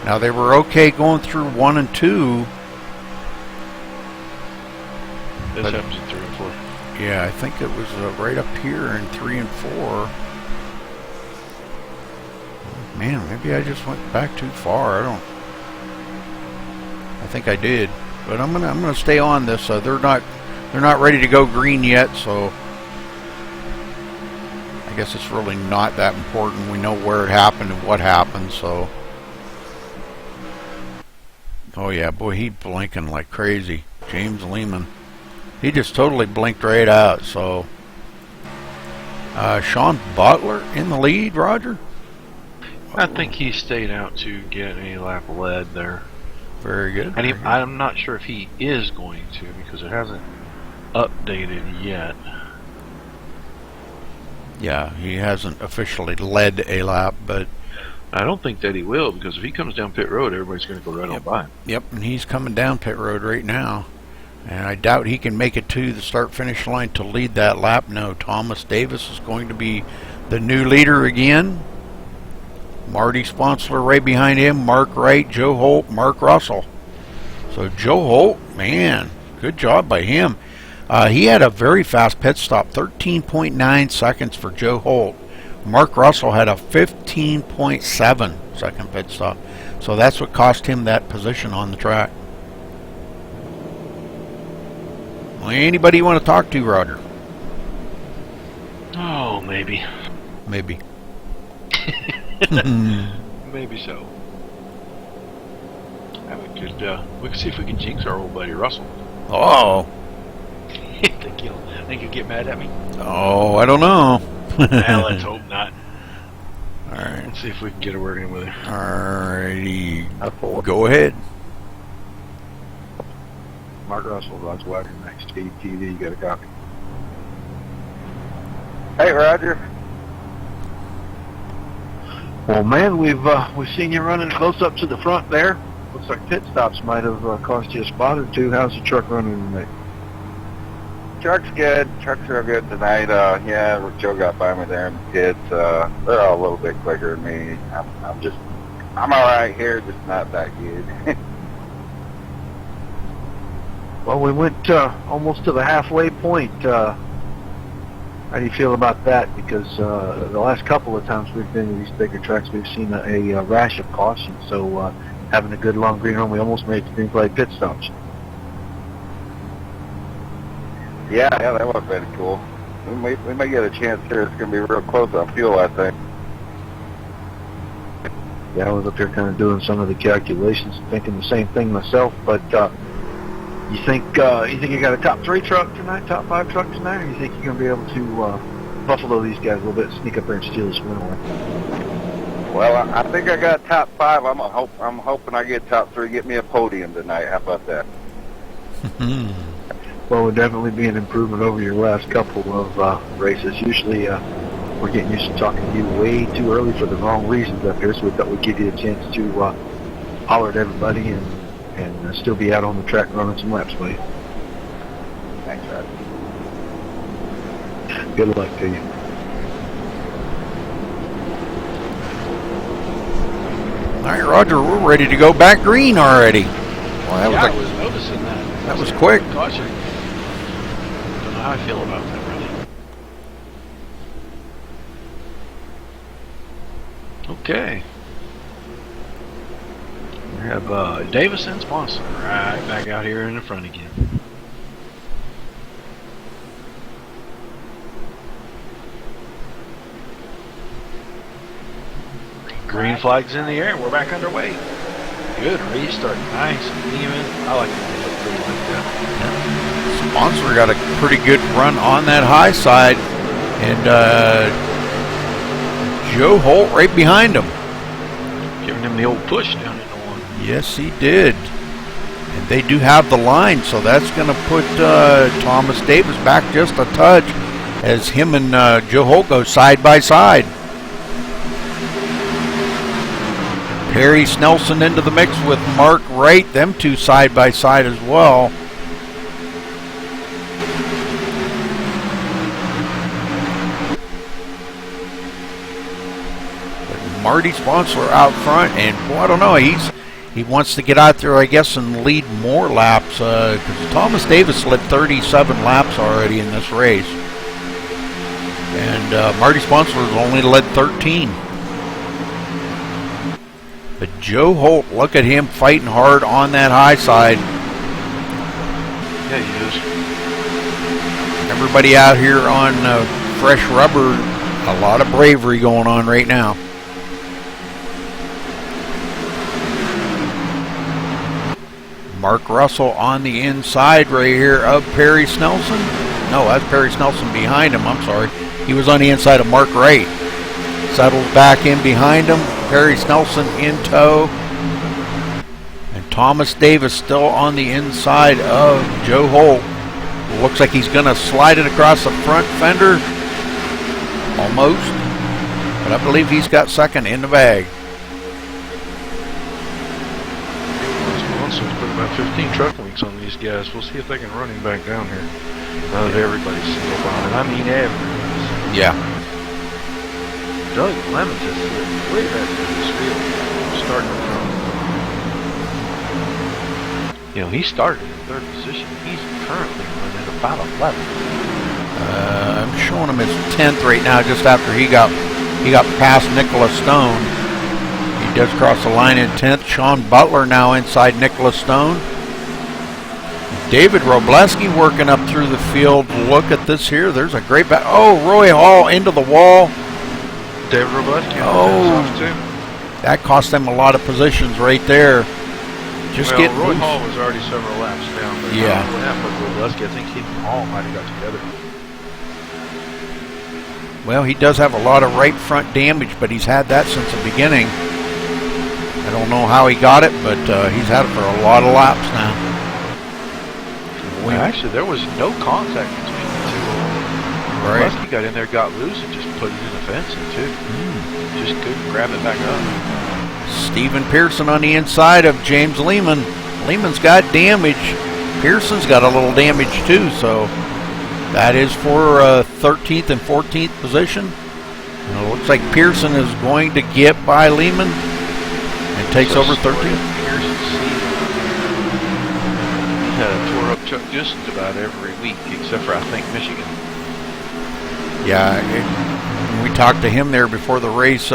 Now they were okay going through 1 and 2. This happens in 3 and 4. Yeah, I think it was right up here in 3 and 4. Man, maybe I just went back too far. I think I did, but I'm gonna stay on this. They're not ready to go green yet, so. I guess it's really not that important. We know where it happened and what happened, so. Oh yeah, boy, he blinking like crazy. James Lehman. He just totally blinked right out, so. Sean Butler in the lead, Roger? I think he stayed out to get a lap lead there. Very good. And I'm not sure if he is going to, because it hasn't updated yet. Yeah, he hasn't officially led a lap, but I don't think that he will, because if he comes down pit road, everybody's going to go right on by him. Yep, and he's coming down pit road right now. And I doubt he can make it to the start-finish line to lead that lap. No, Thomas Davis is going to be the new leader again. Marty Sponsler right behind him, Mark Wright, Joe Holt, Mark Russell. So Joe Holt, man, good job by him. He had a very fast pit stop, 13.9 seconds for Joe Holt. Mark Russell had a 15.7 second pit stop. So that's what cost him that position on the track. Well, anybody you want to talk to, Roger? Oh, maybe. Maybe. Maybe so. We could see if we can jinx our old buddy Russell. Oh. think he'll get mad at me? Oh, I don't know. Well, let's hope not. All right. Let's see if we can get a word in with her. All righty. Go ahead. Mark Russell, Rod's Wagner, MaxSpeedTV. You got a copy? Hey, Roger. Well, man, we've seen you running close up to the front there. Looks like pit stops might have cost you a spot or two. How's the truck running tonight? Truck's good. Truck's real good tonight. Yeah, Joe got by me there in the pits. They're all a little bit quicker than me. I'm all right here, just not that good. Well, we went almost to the halfway point. How do you feel about that? Because the last couple of times we've been to these bigger tracks, we've seen a rash of caution. So having a good long green run, we almost made the green flag pit stops. Yeah, that would have been cool. We may get a chance here. It's going to be real close on fuel, I think. Yeah, I was up here kind of doing some of the calculations, thinking the same thing myself. But you think you got a top 3 truck tonight, top 5 truck tonight, or you think you're going to be able to buffalo these guys a little bit, sneak up there and steal this win away? Well, I think I got top 5. I'm hoping I get top 3. Get me a podium tonight. How about that? Well, it would definitely be an improvement over your last couple of races. Usually, we're getting used to talking to you way too early for the wrong reasons up here, so we thought we'd give you a chance to holler at everybody and still be out on the track running some laps for you. Thanks, Rod. Good luck to you. All right, Roger, we're ready to go back green already. Well, Yeah, I was noticing that. That was quick. Caution. Don't know how I feel about that, really. Okay. We have Davis and Sponsor right back out here in the front again. Green flag's in the air. We're back underway. Good restart. Nice and even. I like it. Like that. Sponsor got a pretty good run on that high side, and Joe Holt right behind him. Giving him the old push down into one. Yes, he did. And they do have the line, so that's going to put Thomas Davis back just a touch as him and Joe Holt go side by side. Perry Snelson into the mix with Mark Wright, them two side by side as well. But Marty Sponsor out front, and boy, I don't know, he wants to get out there, I guess, and lead more laps, because Thomas Davis led 37 laps already in this race, and Marty Sponsor has only led 13. But Joe Holt, look at him fighting hard on that high side. Yeah, he is. Everybody out here on fresh rubber, a lot of bravery going on right now. Mark Russell on the inside right here of Perry Snelson. No, that's Perry Snelson behind him. I'm sorry. He was on the inside of Mark Wright. Settles back in behind him. Perry Snelson in tow. And Thomas Davis still on the inside of Joe Holt. Looks like he's going to slide it across the front fender. Almost. But I believe he's got second in the bag. Sponsor's put about 15 truck links on these guys. We'll see if they can run him back down here. Now that everybody's single file. I mean everybody. Yeah. Doug Lemons is way back in this field, starting from, he started in 3rd position. He's currently running about 11. I'm showing him his 10th right now, just after he got past Nicholas Stone. He does cross the line in 10th. Sean Butler now inside Nicholas Stone. David Robleski working up through the field. Look at this here. There's a great Roy Hall into the wall. David Robleski. That cost them a lot of positions right there. Roy Hall was already several laps down. But yeah. What happened with Robleski? I think he and Hall might have got together. Well, he does have a lot of right front damage, but he's had that since the beginning. I don't know how he got it, but he's had it for a lot of laps now. Well, actually, there was no contact between the two. Right. Robleski got in there, got loose, and just put it in the fencing, too. Just couldn't grab it back up. Stephen Pearson on the inside of James Lehman. Lehman's got damage. Pearson's got a little damage, too, so that is for 13th and 14th position. And it looks like Pearson is going to get by Lehman and takes over 13th. Tore up truck just about every week, except for, I think, Michigan. Yeah, when we talked to him there before the race,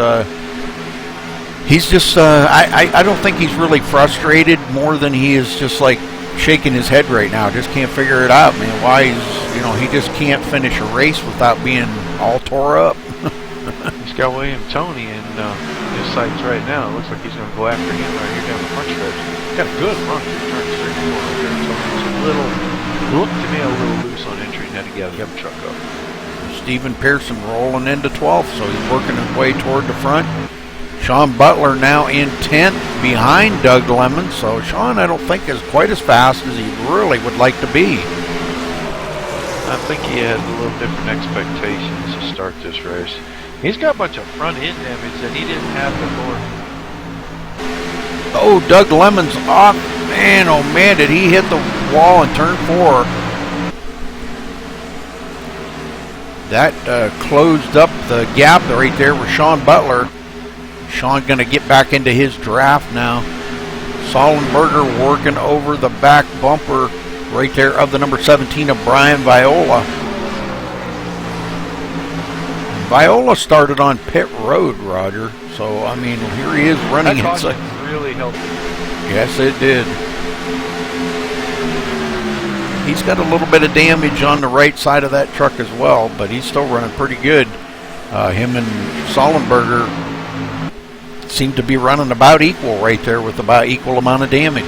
he's just, I don't think he's really frustrated more than he is just like shaking his head right now. Just can't figure it out, man. Why he's, you know, he just can't finish a race without being all tore up. He's got William Tony in his sights right now. It looks like he's going to go after him right here down the front stretch. Got a good run through turn 3 and 4 right there. Tony's a little, looked to me a little loose on entry and had to get the truck up. Stephen Pearson rolling into 12th, so he's working his way toward the front. Sean Butler now in 10th behind Doug Lemon, so Sean I don't think is quite as fast as he really would like to be. I think he has a little different expectations to start this race. He's got a bunch of front end damage that he didn't have before. Oh, Doug Lemon's off. Man, oh man, did he hit the wall in turn 4. That closed up the gap right there with Sean Butler. Sean going to get back into his draft now. Sollenberger working over the back bumper right there of the number 17 of Brian Viola. Viola started on pit road, Roger. So, I mean, here he is running inside. Really helped. Yes, it did. He's got a little bit of damage on the right side of that truck as well, but he's still running pretty good. Him and Sollenberger seem to be running about equal right there with about equal amount of damage.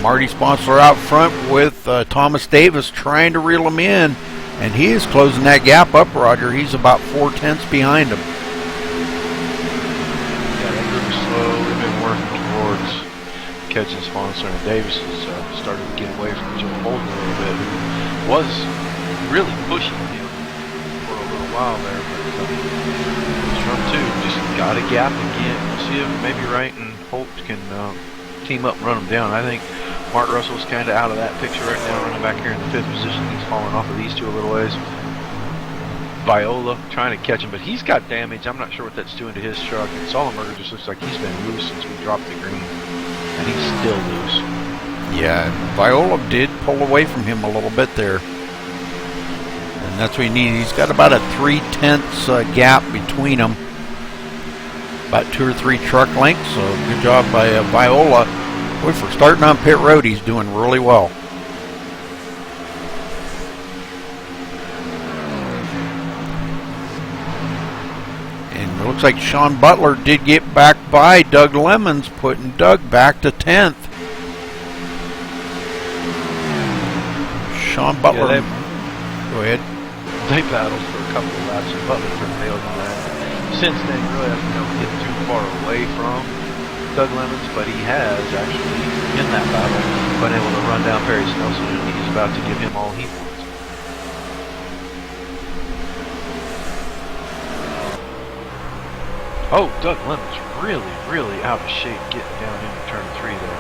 Marty Sponsler out front with Thomas Davis trying to reel him in, and he is closing that gap up, Roger. He's about 4/10 behind him. Yeah, they've really slowly been working towards catching Sponsler, and Davis has started to get away from Joe Holden a little bit, who was really pushing him for a little while there, but this run 2 just got a gap again. We'll see if maybe Wright and Holt can team up and run them down. I think Mark Russell's kind of out of that picture right now, running back here in the 5th position. He's falling off of these two a little ways. Viola trying to catch him, but he's got damage. I'm not sure what that's doing to his truck. And Sollenberger just looks like he's been loose since we dropped the green, and he's still loose. Yeah, Viola did pull away from him a little bit there, and that's what he needs. He's got about a 3/10 gap between them, about 2 or 3 truck lengths. So good job by Viola. Boy, for starting on pit road, he's doing really well. And it looks like Sean Butler did get back by Doug Lemons, putting Doug back to 10th. Sean Butler. Go ahead. They battled for a couple of laps, and Butler prevailed on that. Since then, he really hasn't get too far away from Doug Lemons, but he has actually, in that battle, been able to run down Perry Snelson, and he's about to give him all he wants. Oh, Doug Lemons really out of shape getting down into turn 3 there.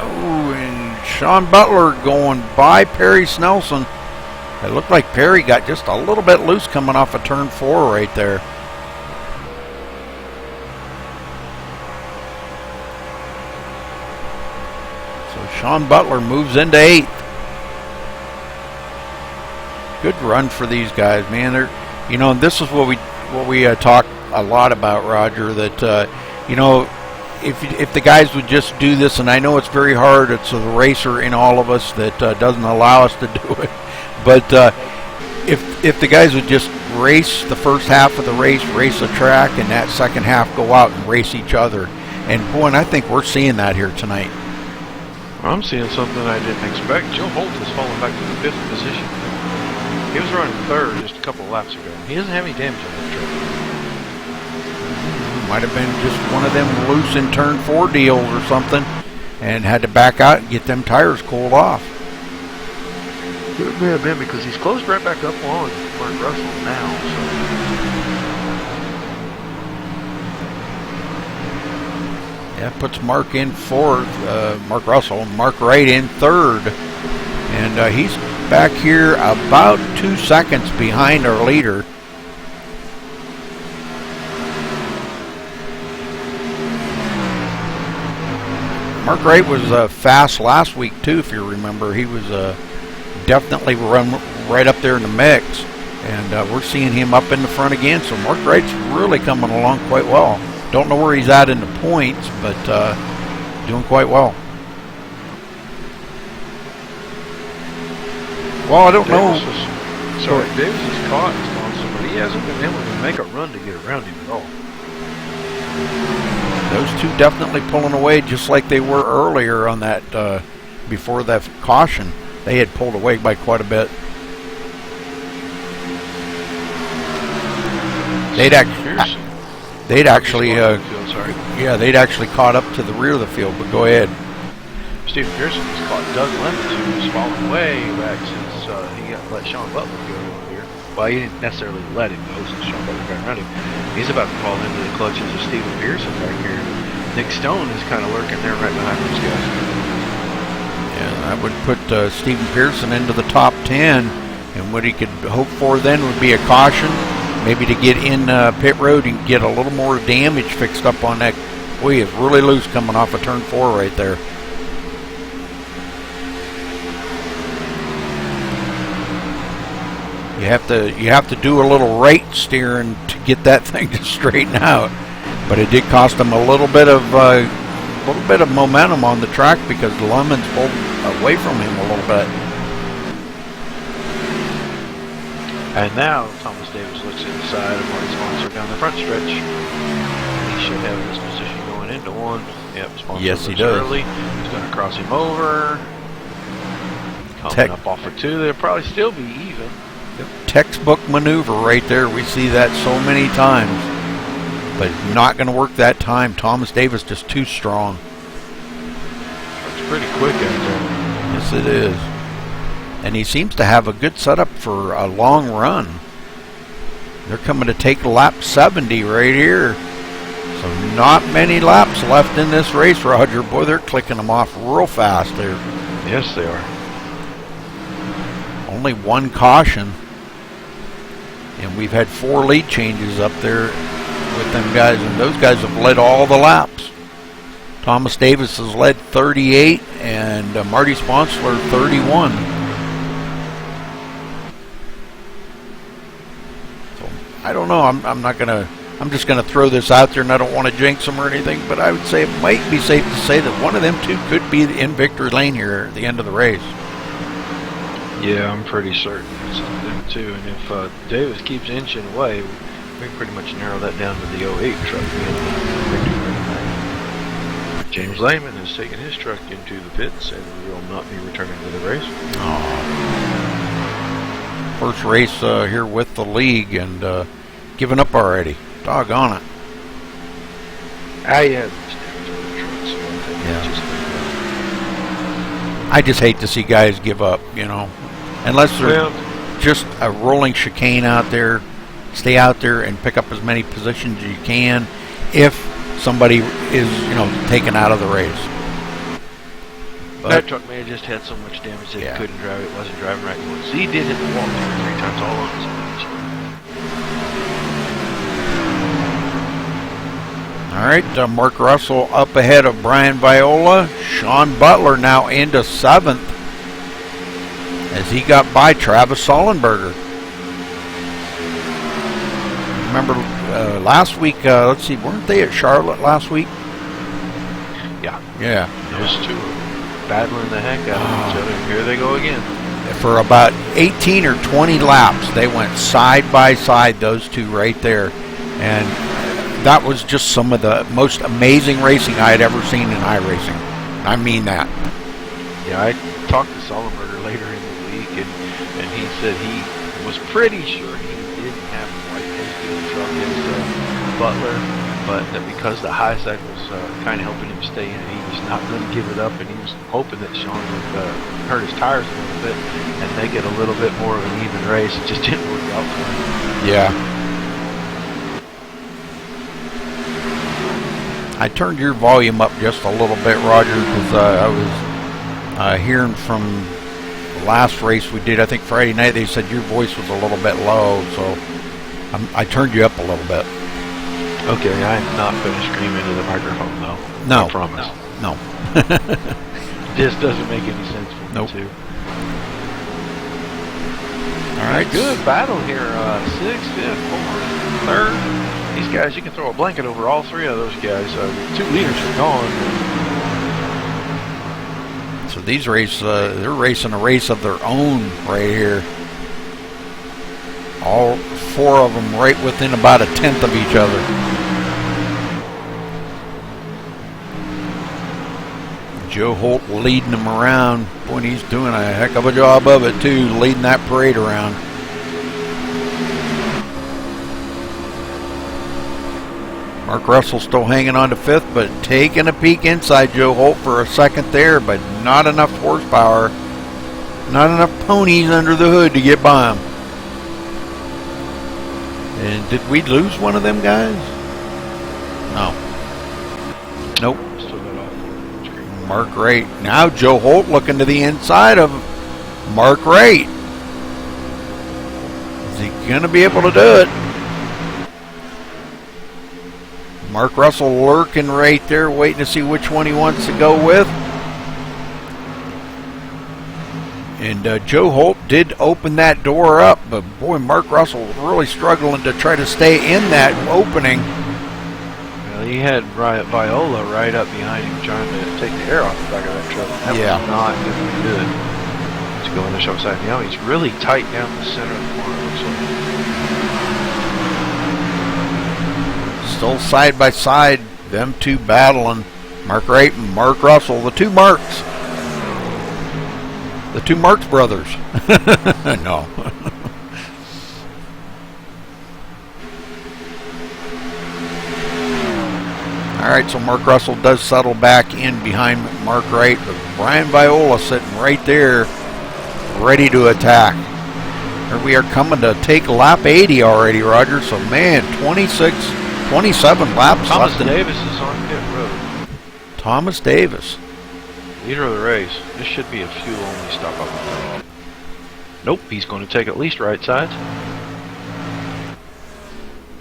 Oh, and Sean Butler going by Perry Snelson. It looked like Perry got just a little bit loose coming off of turn 4 right there. Sean Butler moves into 8th. Good run for these guys, man. They're, you know, this is what we talk a lot about, Roger. That you know, if the guys would just do this, and I know it's very hard. It's the racer in all of us that doesn't allow us to do it. But if the guys would just race the first half of the race, race the track, and that second half go out and race each other. And boy, and I think we're seeing that here tonight. I'm seeing something I didn't expect. Joe Holt has fallen back to the 5th position. He was running 3rd just a couple of laps ago. He doesn't have any damage on that truck. Might have been just one of them loose in turn 4 deals or something, and had to back out and get them tires cooled off. It may have been because he's closed right back up on Mark Russell now. So. That puts Mark in 4th, Mark Russell, Mark Wright in 3rd. And he's back here about 2 seconds behind our leader. Mark Wright was fast last week too, if you remember. He was definitely run right up there in the mix, and we're seeing him up in the front again. So Mark Wright's really coming along quite well. Don't know where he's at in the points, but doing quite well. Well, I don't know. Davis is caught in Swanson, but he hasn't been able to make a run to get around him at all. Those two definitely pulling away just like they were earlier on that, before that caution. They had pulled away by quite a bit. They'd actually caught up to the rear of the field, but go ahead. Stephen Pearson has caught Doug Lemons, who's fallen way back since he let Sean Butler go here. Well, he didn't necessarily let him go since Sean Butler got around him. He's about to fall into the clutches of Stephen Pearson back here. Nick Stone is kind of lurking there right behind those guys. Yeah, I would put Stephen Pearson into the top 10, and what he could hope for then would be a caution, maybe to get in pit road and get a little more damage fixed up on that. Boy, it's really loose coming off of turn 4 right there. You have to do a little right steering to get that thing to straighten out. But it did cost him a little bit of momentum on the track because the Lemons pulled away from him a little bit. And now Thomas Davis looks inside of Marty Sponsor down the front stretch. He should have this position going into 1. Yep, Sponsor yes, he does. Early. He's going to cross him over. Coming up off for 2. They'll probably still be even. Textbook maneuver right there. We see that so many times. But not going to work that time. Thomas Davis just too strong. It's pretty quick out there. Yes, it is. And he seems to have a good setup for a long run. They're coming to take lap 70 right here. So not many laps left in this race, Roger. Boy, they're clicking them off real fast there. Yes, they are. Only 1 caution. And we've had 4 lead changes up there with them guys, and those guys have led all the laps. Thomas Davis has led 38, and Marty Sponsler 31. So I don't know. I'm just gonna throw this out there, and I don't want to jinx them or anything, but I would say it might be safe to say that one of them two could be in victory lane here at the end of the race. Yeah, I'm pretty certain it's them too. And if Davis keeps inching away, we can pretty much narrow that down to the 08 truck being James Lehman has taken his truck into the pits and will not be returning to the race. First race here with the league, and giving up already. Doggone it. Yeah. I just hate to see guys give up, you know. Unless they're just a rolling chicane out there, stay out there and pick up as many positions as you can if somebody is, you know, taken out of the race. But that truck may have just had so much damage that he couldn't drive. It wasn't driving right. So he did hit the wall 2 or 3 times all on his match. All right, Mark Russell up ahead of Brian Viola. Sean Butler now into 7th as he got by Travis Sullenberger. Remember last week, let's see, weren't they at Charlotte last week? Yeah. Yeah. Those two battling the heck out of each other. Here they go again. For about 18 or 20 laps, they went side by side, those two right there. And that was just some of the most amazing racing I had ever seen in iRacing. I mean that. Yeah, I talked to Sullenberger later in the week, and he said he was pretty sure he didn't have quite as good a truck as Butler, but that because the high side was kind of helping him stay in, he was not going to give it up, and he was hoping that Sean would hurt his tires a little bit and make it a little bit more of an even race. It just didn't work out for him. Yeah. I turned your volume up just a little bit, Roger, because I was hearing from the last race we did, I think Friday night, they said your voice was a little bit low, so I turned you up a little bit. Okay, I'm not going to scream into the microphone, though. No. I promise. No. This doesn't make any sense for me Nope. too. All right, Good battle here. 6th, 5th, 4th, 3rd. These guys, you can throw a blanket over all three of those guys. 2 leaders are gone. So these they're racing a race of their own right here. All 4 of them right within about a tenth of each other. Joe Holt leading them around. Boy, he's doing a heck of a job of it too, leading that parade around. Mark Russell still hanging on to 5th, but taking a peek inside Joe Holt for a second there, but not enough horsepower, not enough ponies under the hood to get by him. And did we lose one of them guys? No. Nope. Mark Wright. Now Joe Holt looking to the inside of Mark Wright. Is he going to be able to do it? Mark Russell lurking right there, waiting to see which one he wants to go with. And Joe Holt did open that door up, but boy, Mark Russell was really struggling to try to stay in that opening. Well, he had Viola right up behind him trying to take the air off the back of that truck. That was not doing good. He's going to the short side now. He's really tight down the center of the corner, looks like. Still side by side, them two battling. Mark Wright and Mark Russell, the two Marks. The two Marks brothers. No. Alright, so Mark Russell does settle back in behind Mark Wright, but Brian Viola sitting right there, ready to attack. Here we are coming to take lap 80 already, Roger. So, man, 27 laps Thomas left. Davis is on pit road. Thomas Davis. Leader of the race. This should be a fuel-only stop up. Nope, he's going to take at least right sides.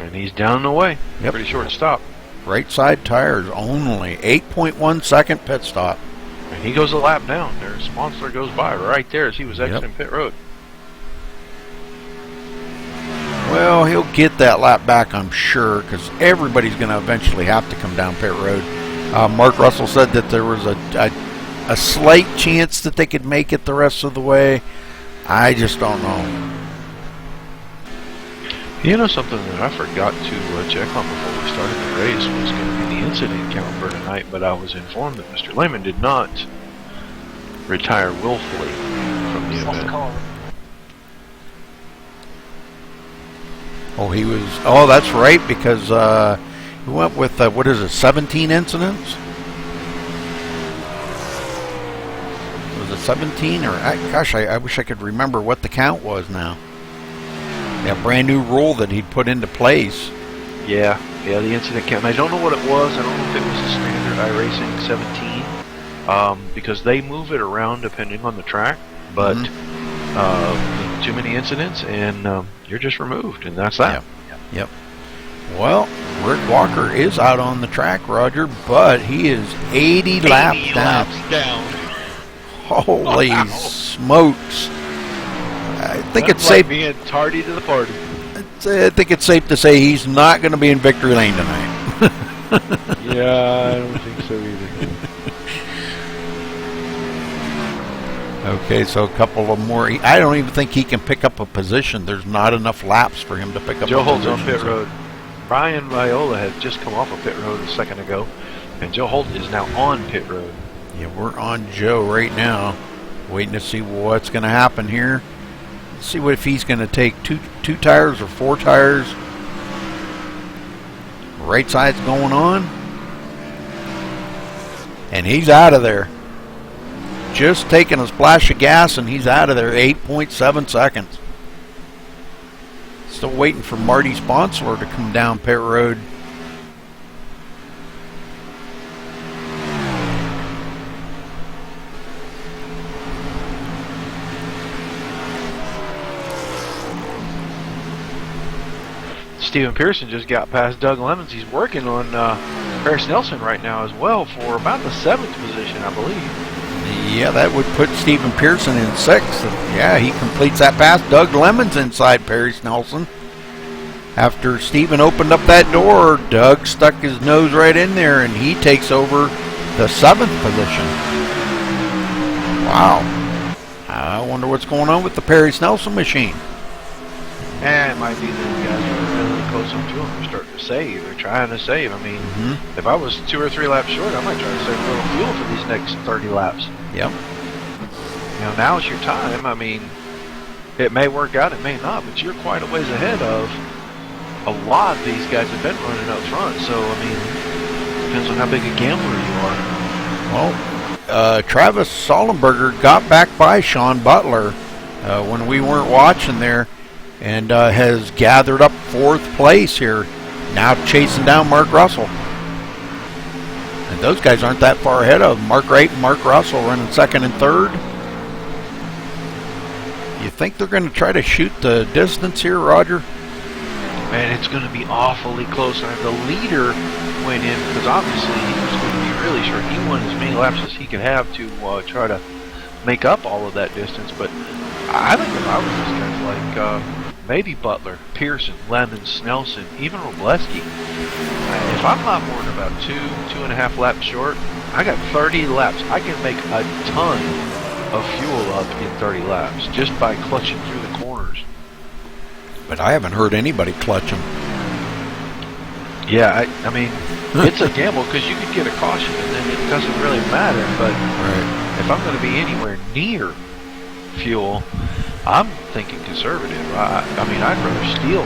And he's down the way. Yep. Pretty short stop. Right side tires only. 8.1 second pit stop. And he goes a lap down. There's Sponsler goes by right there as he was exiting pit road. Well, he'll get that lap back, I'm sure, because everybody's going to eventually have to come down pit road. Mark Russell said that there was a slight chance that they could make it the rest of the way. I just don't know. You know, something that I forgot to check on before we started the race was going to be the incident count for tonight, but I was informed that Mr. Lehman did not retire willfully from the event. Oh, he was. Oh, that's right, because he went with what is it, 17 incidents? Was it 17 or? Gosh, I wish I could remember what the count was now. That brand new rule that he put into place. Yeah, the incident count. And I don't know what it was. I don't know if it was a standard iRacing 17, because they move it around depending on the track. But too many incidents, and you're just removed, and that's that. Yep. Well, Rick Walker is out on the track, Roger, but he is 80 laps down. Holy smokes! I think it's safe being tardy to the party. I think it's safe to say he's not going to be in victory lane tonight. Yeah, I don't think so either. Okay, so a couple of more. I don't even think he can pick up a position. There's not enough laps for him to pick up a position. Joe Holt's on pit road. Brian Viola had just come off of pit road a second ago, and Joe Holt is now on pit road. Yeah, we're on Joe right now, waiting to see what's going to happen here. Let's see what if he's going to take two tires or 4 tires. Right side's going on, and he's out of there. Just taking a splash of gas, and he's out of there. 8.7 seconds. Still waiting for Marty Sponsler to come down pit road. Steven Pearson just got past Doug Lemons. He's working on Paris Nelson right now as well for about the 7th position, I believe. Yeah, that would put Stephen Pearson in 6th. Yeah, he completes that pass. Doug Lemon's inside Paris Nelson. After Stephen opened up that door, Doug stuck his nose right in there, and he takes over the 7th position. Wow. I wonder what's going on with the Paris Nelson machine. And it might be that the guys are really close on fuel. They're starting to save. They're trying to save. I mean, if I was 2 or 3 laps short, I might try to save a little fuel for these next 30 laps. Yep. You know, now's your time. I mean, it may work out, it may not, but you're quite a ways ahead of a lot of these guys have been running up front. So, I mean, depends on how big a gambler you are. Well, Travis Sollenberger got back by Sean Butler when we weren't watching there, and has gathered up 4th place here, now chasing down Mark Russell. And those guys aren't that far ahead of Mark Wright and Mark Russell running 2nd and 3rd. You think they're going to try to shoot the distance here, Roger? Man, it's going to be awfully close. And the leader went in because obviously he was going to be really short. He wanted as many laps as he could have to try to make up all of that distance. But I think if I was these guys like maybe Butler, Pearson, Lemons, Nelson, even Robleski, if I'm not more than about 2.5 laps short, I got 30 laps. I can make a ton of fuel up in 30 laps just by clutching through the corners. But I haven't heard anybody clutch them. Yeah, I mean, it's a gamble because you could get a caution and then it doesn't really matter. But if I'm going to be anywhere near fuel, I'm thinking conservative. I mean, I'd rather steal,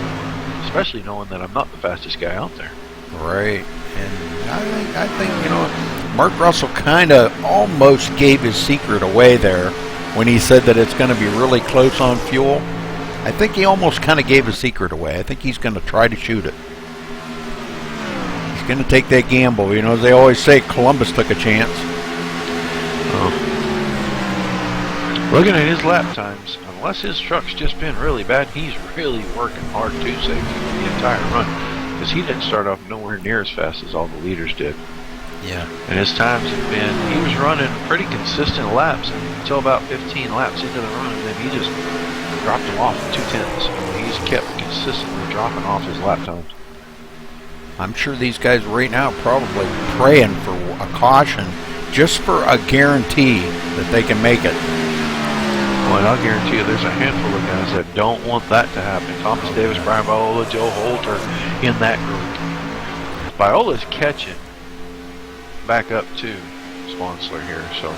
especially knowing that I'm not the fastest guy out there. Right. And I think, you know, Mark Russell kind of almost gave his secret away there when he said that it's going to be really close on fuel. I think he almost kind of gave his secret away. I think he's going to try to shoot it. He's going to take that gamble. You know, as they always say, Columbus took a chance. Looking at his lap times, unless his truck's just been really bad, he's really working hard to save the entire run. Because he didn't start off nowhere near as fast as all the leaders did. Yeah. And his times have been, he was running pretty consistent laps until about 15 laps into the run, and then he just dropped them off in 2/10. He's kept consistently dropping off his lap times. I'm sure these guys right now are probably praying for a caution just for a guarantee that they can make it. Well, and I'll guarantee you there's a handful of guys that don't want that to happen. Thomas Davis, Brian Viola, Joe Holter in that group. Viola's catching back up to Sponsler here, so.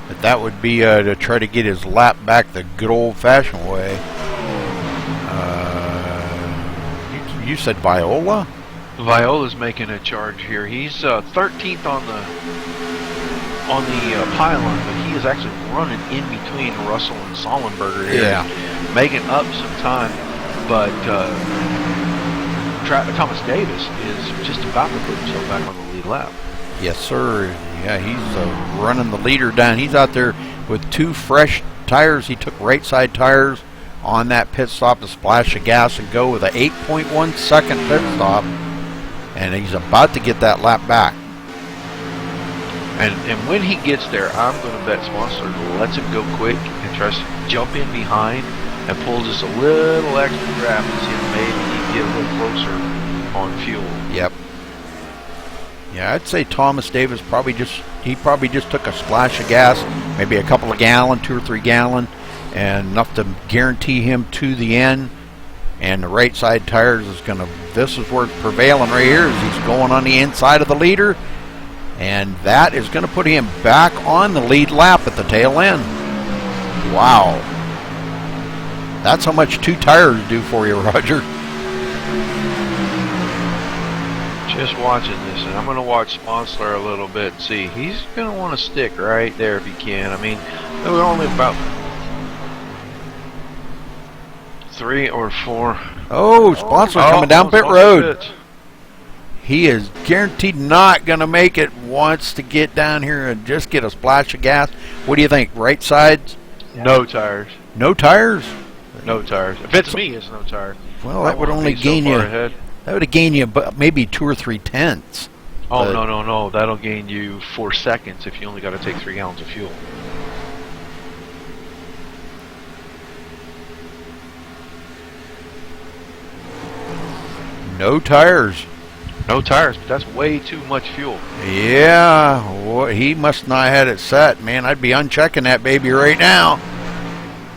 But that would be to try to get his lap back the good old-fashioned way. You said Viola? Viola's making a charge here. He's 13th on the pylon, but he is actually running in between Russell and Sollenberger here. Yeah. Making up some time, but Thomas Davis is just about to put himself back on the lead lap. Yes, sir. Yeah, he's running the leader down. He's out there with 2 fresh tires. He took right side tires on that pit stop to splash of gas and go with a 8.1 second pit stop. And he's about to get that lap back. And when he gets there, I'm going to bet Sponsor lets him go quick and tries to jump in behind and pull just a little extra grab to see if maybe he can get a little closer on fuel. Yep. Yeah, I'd say Thomas Davis probably just took a splash of gas, maybe a couple of gallon, 2 or 3 gallon, and enough to guarantee him to the end. And the right side tires is this is where it's prevailing right here, is he's going on the inside of the leader, and that is going to put him back on the lead lap at the tail end. Wow. That's how much 2 tires do for you, Roger. Just watching this, and I'm going to watch Sponsler a little bit and see. He's going to want to stick right there if he can. I mean, there were only about 3 or 4. Oh, Sponsler coming down pit road. He is guaranteed not going to make it. Wants to get down here and just get a splash of gas. What do you think? Right side? No tires. No tires? No tires. If it's me, it's no tires. Well, that would only gain you. That would have gained you maybe 2 or 3 tenths. Oh, no. That'll gain you 4 seconds if you only got to take 3 gallons of fuel. No tires. No tires, but that's way too much fuel. Yeah, well, he must not have had it set. Man, I'd be unchecking that baby right now.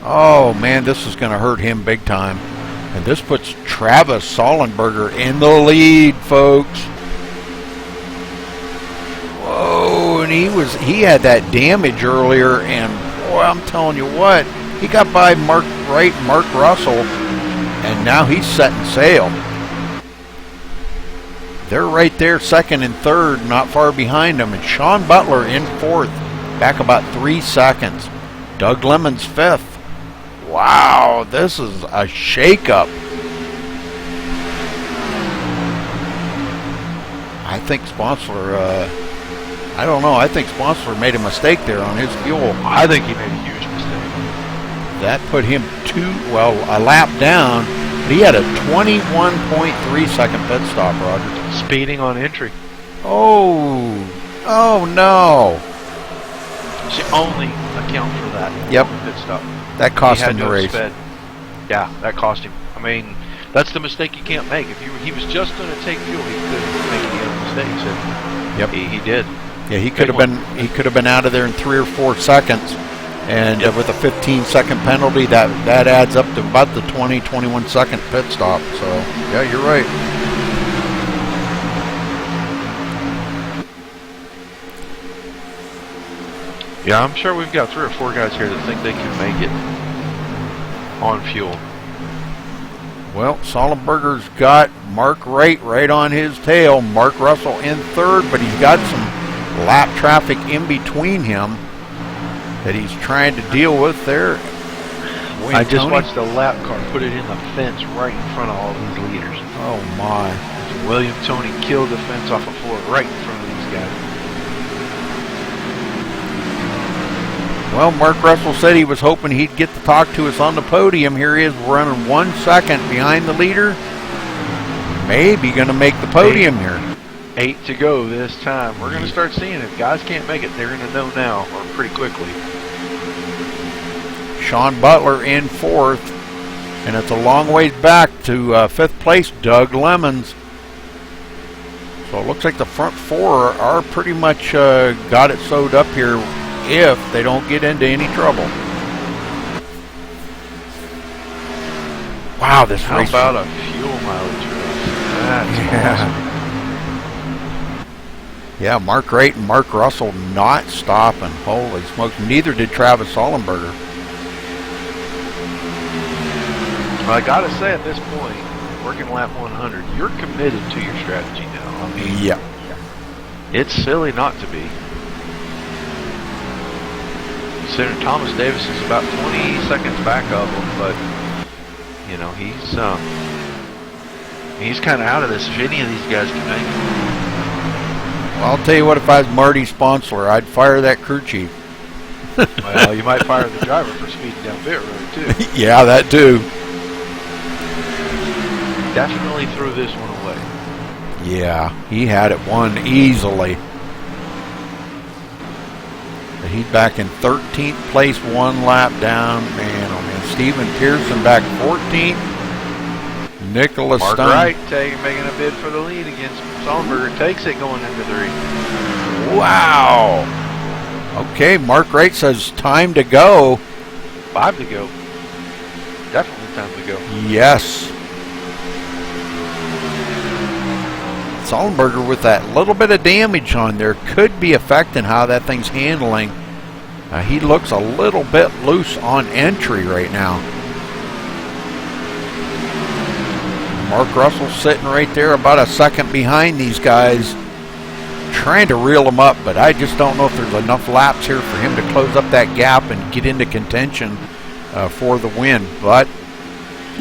Oh, man, this is going to hurt him big time. And this puts Travis Sollenberger in the lead, folks. Whoa, and he had that damage earlier, and boy, I'm telling you what, he got by Mark Wright and Mark Russell, and now he's setting sail. They're right there, second and third, not far behind him, and Sean Butler in fourth, back about 3 seconds. Doug Lemons fifth. Wow, this is a shakeup. I think Sponsler, I don't know, I think Sponsler made a mistake there on his fuel. I think he made a huge mistake. That put him a lap down. He had a 21.3 second pit stop, Roger. Speeding on entry. Oh no. She only account for that. Yep. Pit stop. That cost him the race. Yeah, that cost him. I mean, that's the mistake you can't make. If he was just going to take fuel, he couldn't make any other mistakes. And yep. He did. Yeah, he could have been out of there in 3 or 4 seconds. And with a 15-second penalty, that adds up to about the 21 second pit stop. So, yeah, you're right. Yeah, I'm sure we've got 3 or 4 guys here that think they can make it on fuel. Well, Sollenberger's got Mark Wright right on his tail. Mark Russell in third, but he's got some lap traffic in between him that he's trying to deal with there. I just watched a lap car put it in the fence right in front of all these leaders. Oh my. William Tony killed the fence off the floor right in front of these guys. Well, Mark Russell said he was hoping he'd get to talk to us on the podium. Here he is running 1 second behind the leader. Maybe going to make the podium here. 8 to go this time. We're going to start seeing if guys can't make it, they're going to know now or pretty quickly. Sean Butler in fourth, and it's a long ways back to 5th place, Doug Lemons. So it looks like the front 4 are pretty much got it sewed up here if they don't get into any trouble. Wow, this How race. about a fuel mileage? That's awesome. Yeah, Mark Wright and Mark Russell not stopping. Holy smokes. Neither did Travis Sollenberger. Well, I got to say at this point, working lap 100, you're committed to your strategy now. I mean, yeah. It's silly not to be. Senator Thomas Davis is about 20 seconds back of him, but, you know, he's kind of out of this if any of these guys can make it. Well, I'll tell you what, if I was Marty Sponsler, I'd fire that crew chief. Well, you might fire the driver for speeding down pit road, too. Yeah, that too. Definitely threw this one away. Yeah, he had it won easily. But he's back in 13th place, 1 lap down. Man, oh man. Stephen Pearson back 14th. Nicholas Mark Stein. Wright making a bid for the lead against Sollenberger. Takes it going into 3. Wow. Okay, Mark Wright says time to go. 5 to go. Definitely time to go. Yes. Sollenberger with that little bit of damage on there could be affecting how that thing's handling. He looks a little bit loose on entry right now. Mark Russell sitting right there about a second behind these guys, trying to reel them up, but I just don't know if there's enough laps here for him to close up that gap and get into contention for the win. But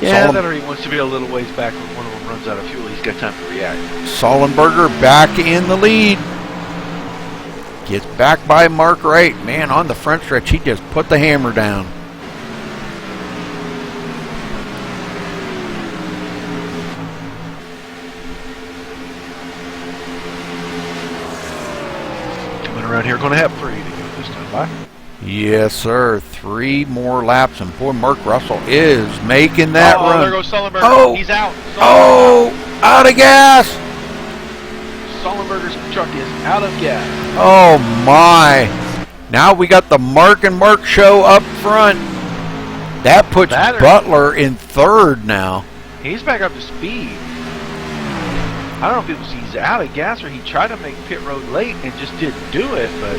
yeah, that or he wants to be a little ways back when one of them runs out of fuel. He's got time to react. Sollenberger back in the lead. Gets back by Mark Wright. Man, on the front stretch, he just put the hammer down. here. Going to have 3 to go this time. Bye. Yes, sir. 3 more laps, and boy, Mark Russell is making that run. Oh, there goes Sullenberger. Oh. He's out. Out of gas. Sullenberger's truck is out of gas. Oh, my. Now we got the Mark and Mark show up front. That puts Butler in 3rd now. He's back up to speed. I don't know if he's out of gas or he tried to make pit road late and just didn't do it, but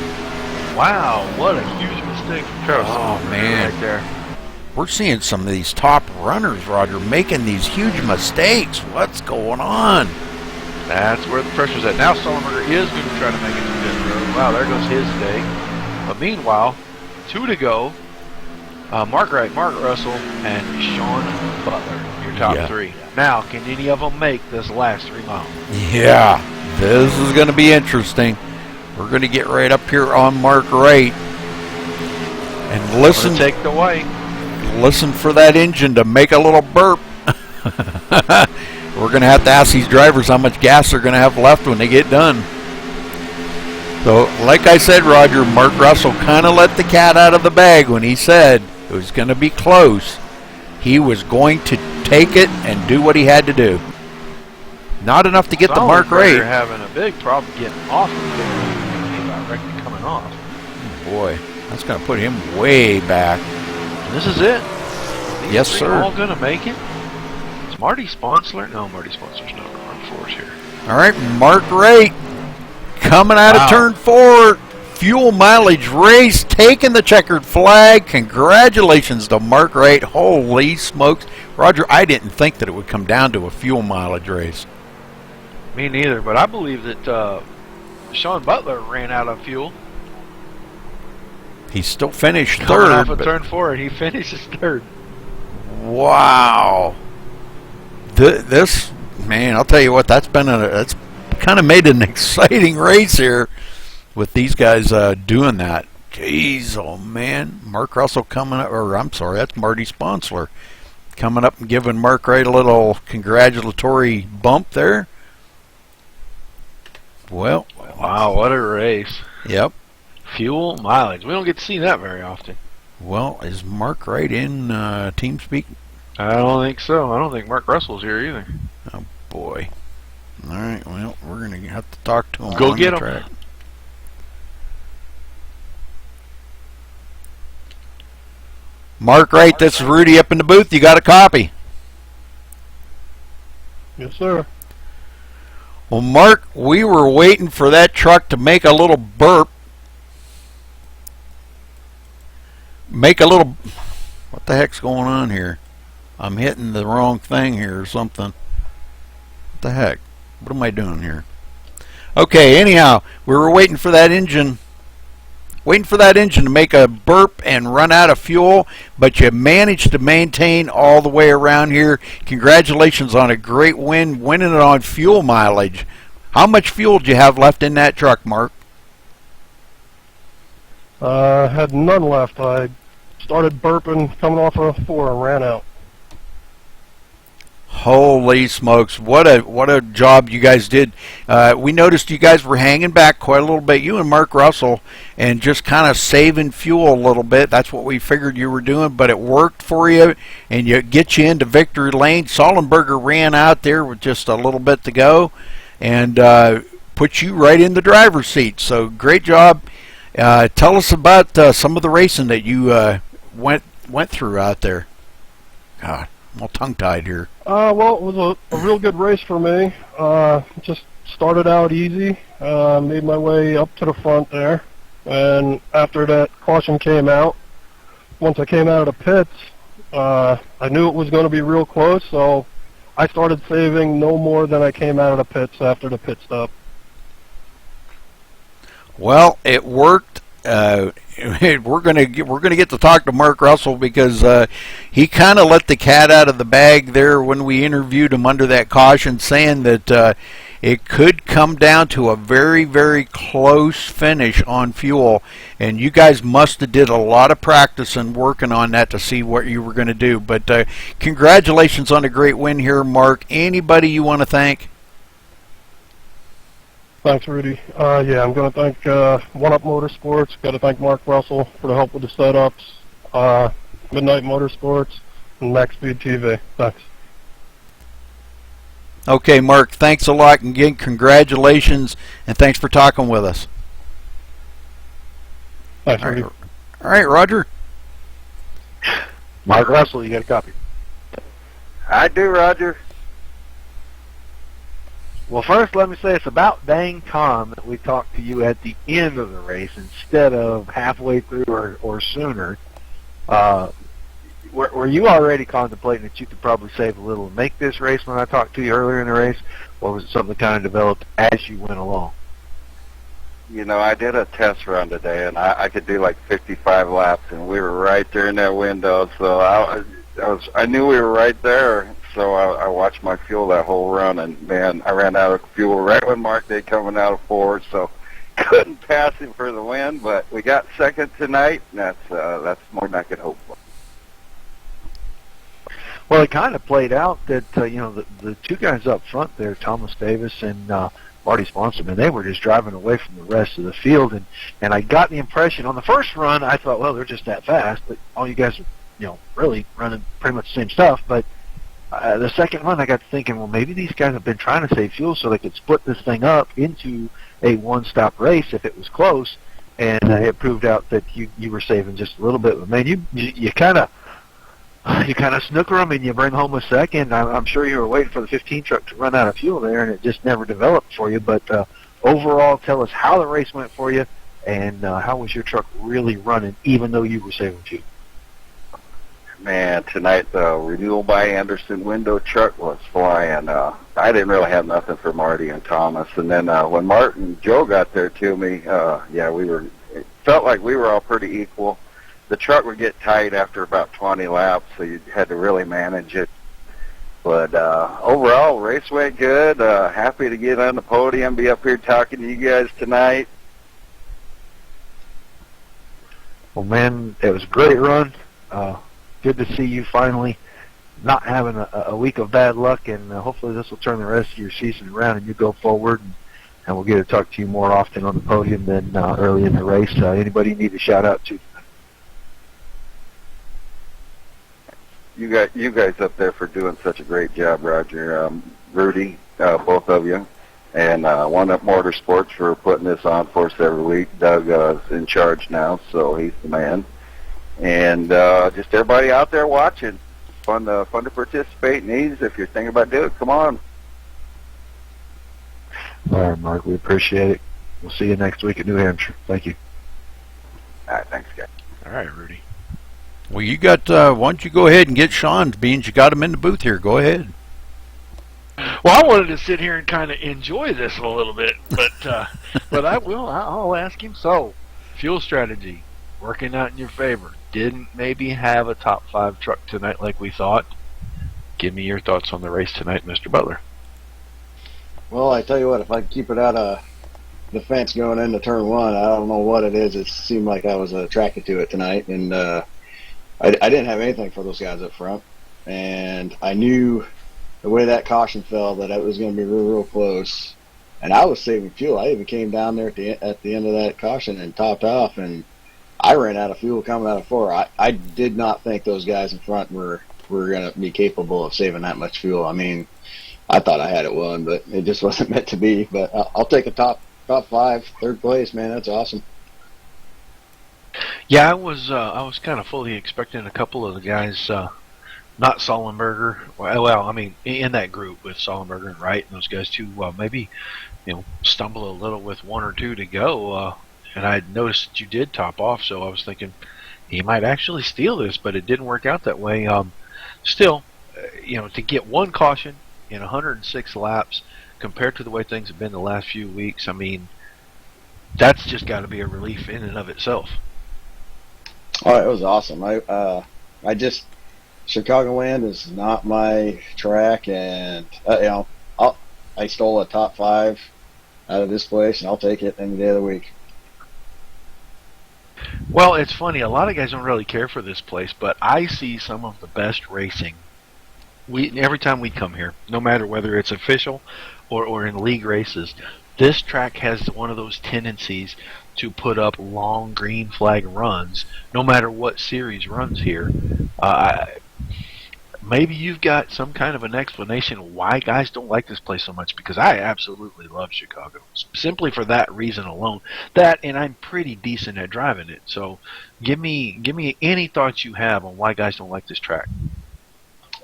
wow, what a huge mistake from Travis. Oh, man. Right there. We're seeing some of these top runners, Roger, making these huge mistakes. What's going on? That's where the pressure's at. Now Sullenberger is going to try to make it to pit road. Wow, there goes his day. But meanwhile, 2 to go. Mark Wright, Mark Russell, and Sean Butler, your top 3. Now, can any of them make this last 3 miles? Yeah, this is going to be interesting. We're going to get right up here on Mark Wright and listen. Take the white. Listen for that engine to make a little burp. We're going to have to ask these drivers how much gas they're going to have left when they get done. So, like I said, Roger, Mark Russell kind of let the cat out of the bag when he said it was going to be close. He was going to take it and do what he had to do. Not enough to get the Mark Wright. They're having a big problem getting off of there. I reckon coming off. Boy, that's going to put him way back. And this is it. These yes, 3 sir. all going to make it. Is Marty Sponsler? No, Marty Sponsler's not on 4s here. All right, Mark Wright coming out of turn 4. Fuel mileage race, taking the checkered flag. Congratulations to Mark Wright. Holy smokes. Roger, I didn't think that it would come down to a fuel mileage race. Me neither, but I believe that Sean Butler ran out of fuel. He still finished Coming 3rd. off of turn 4, and he finishes 3rd. Wow. This, man, I'll tell you what, that's kind of made an exciting race here with these guys doing that. Jeez, oh man. Mark Russell coming up, or I'm sorry, that's Marty Sponsler coming up and giving Mark Wright a little congratulatory bump there. Well, wow, what a race. Yep. Fuel mileage. We don't get to see that very often. Well, is Mark Wright in TeamSpeak? I don't think so. I don't think Mark Russell's here either. Oh, boy. All right, well, we're going to have to talk to him. Go on get the him. track. Mark Wright, this is Rudy up in the booth. You got a copy? Yes, sir. Well, Mark, we were waiting for that truck to make a little burp. Make a little... What the heck's going on here? I'm hitting the wrong thing here or something. What the heck? What am I doing here? Okay, anyhow, we were waiting for that engine... to make a burp and run out of fuel, but you managed to maintain all the way around here. Congratulations on a great win, winning it on fuel mileage. How much fuel do you have left in that truck, Mark? Had none left. I started burping coming off of 4 and ran out. Holy smokes, what a job you guys did. We noticed you guys were hanging back quite a little bit, you and Mark Russell, and just kind of saving fuel a little bit. That's what we figured you were doing, but it worked for you, and you get you into victory lane. Sullenberger ran out there with just a little bit to go and put you right in the driver's seat. So great job. Tell us about some of the racing that you went through out there. God, I'm all tongue-tied here. Well, it was a real good race for me. Just started out easy, made my way up to the front there, and after that caution came out, once I came out of the pits, I knew it was going to be real close, so I started saving no more than I came out of the pits after the pit stop. Well, it worked. We're gonna get to talk to Mark Russell because he kind of let the cat out of the bag there when we interviewed him under that caution, saying that it could come down to a very, very close finish on fuel, and you guys must have did a lot of practice and working on that to see what you were going to do. But congratulations on a great win here, Mark. Anybody you want to thank? Thanks, Rudy. Yeah, I'm going to thank One Up Motorsports. Got to thank Mark Russell for the help with the setups. Midnight Motorsports and MaxSpeedTV. Thanks. Okay, Mark, thanks a lot, and again, congratulations, and thanks for talking with us. Thanks, Rudy. All right, Roger. Mark Russell, you got a copy? I do, Roger. Well, first, let me say it's about dang time that we talked to you at the end of the race instead of halfway through or sooner. Were you already contemplating that you could probably save a little and make this race when I talked to you earlier in the race, or was it something that kind of developed as you went along? You know, I did a test run today, and I could do like 55 laps, and we were right there in that window. So I knew we were right there. So I watched my fuel that whole run, and man, I ran out of fuel right when Mark did coming out of fourth. So couldn't pass him for the win, but we got second tonight, and that's more than I could hope for. Well, it kind of played out that the two guys up front there, Thomas Davis and Marty Sponsorman, they were just driving away from the rest of the field, and I got the impression on the first run I thought, well, they're just that fast, but all you guys are really running pretty much the same stuff. But the second run I got to thinking, well, maybe these guys have been trying to save fuel so they could split this thing up into a one-stop race if it was close, and it proved out that you were saving just a little bit. But man, you kind of snooker them and you bring home a second. I'm sure you were waiting for the 15 truck to run out of fuel there, and it just never developed for you. But overall, tell us how the race went for you, and how was your truck really running, even though you were saving fuel? Man, tonight the Renewal by Anderson window truck was flying. I didn't really have nothing for Marty and Thomas. And then when Martin and Joe got there to me, it felt like we were all pretty equal. The truck would get tight after about 20 laps, so you had to really manage it. But overall, race went good. Happy to get on the podium, be up here talking to you guys tonight. Well, man, it was a great run. Good to see you finally not having a week of bad luck, and hopefully this will turn the rest of your season around and you go forward, and we'll get to talk to you more often on the podium than early in the race. Anybody you need to shout out to? You guys up there for doing such a great job, Roger. Rudy, both of you, and One Up Motorsports for putting this on for us every week. Doug is in charge now, so he's the man. And just everybody out there watching, fun to participate in these. If you're thinking about doing it, come on. All right, Mark, we appreciate it. We'll see you next week at New Hampshire. Thank you. All right, thanks, guys. All right, Rudy. Well, you got. Why don't you go ahead and get Sean, being you got him in the booth here. Go ahead. Well, I wanted to sit here and kind of enjoy this a little bit, but I will. I'll ask him. So, fuel strategy working out in your favor. Didn't maybe have a top 5 truck tonight like we thought. Give me your thoughts on the race tonight, Mr. Butler. Well, I tell you what, if I keep it out of the fence going into turn 1, I don't know what it is. It seemed like I was attracted to it tonight, and I didn't have anything for those guys up front, and I knew the way that caution fell that it was going to be real close, and I was saving fuel. I even came down there at the end of that caution and topped off, and I ran out of fuel coming out of 4. I did not think those guys in front were going to be capable of saving that much fuel. I mean, I thought I had it won, but it just wasn't meant to be. But I'll take a top 5, third place, man. That's awesome. Yeah, I was kind of fully expecting a couple of the guys, not Sullenberger. Well, I mean, in that group with Sullenberger and Wright and those guys too. Maybe stumble a little with 1 or 2 to go. And I noticed that you did top off, so I was thinking he might actually steal this, but it didn't work out that way. Still, to get 1 caution in 106 laps compared to the way things have been the last few weeks, I mean, that's just got to be a relief in and of itself. Oh, it was awesome. I just Chicagoland is not my track, and I stole a top 5 out of this place, and I'll take it any day of the week. Well, it's funny. A lot of guys don't really care for this place, but I see some of the best racing. Every time we come here, no matter whether it's official or in league races, This track has one of those tendencies to put up long green flag runs, no matter what series runs here. Maybe you've got some kind of an explanation why guys don't like this place so much, because I absolutely love Chicago. Simply for that reason alone. That, and I'm pretty decent at driving it. So give me any thoughts you have on why guys don't like this track.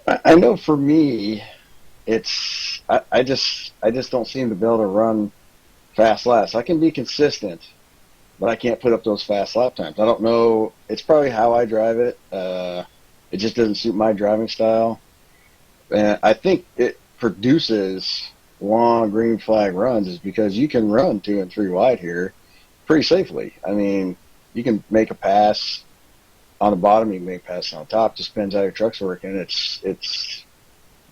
I know for me, it's I just don't seem to be able to run fast laps. I can be consistent, but I can't put up those fast lap times. I don't know. It's probably how I drive it. It just doesn't suit my driving style. And I think it produces long green flag runs is because you can run 2 and 3 wide here pretty safely. I mean, you can make a pass on the bottom, you can make a pass on the top. Just depends how your truck's working. It's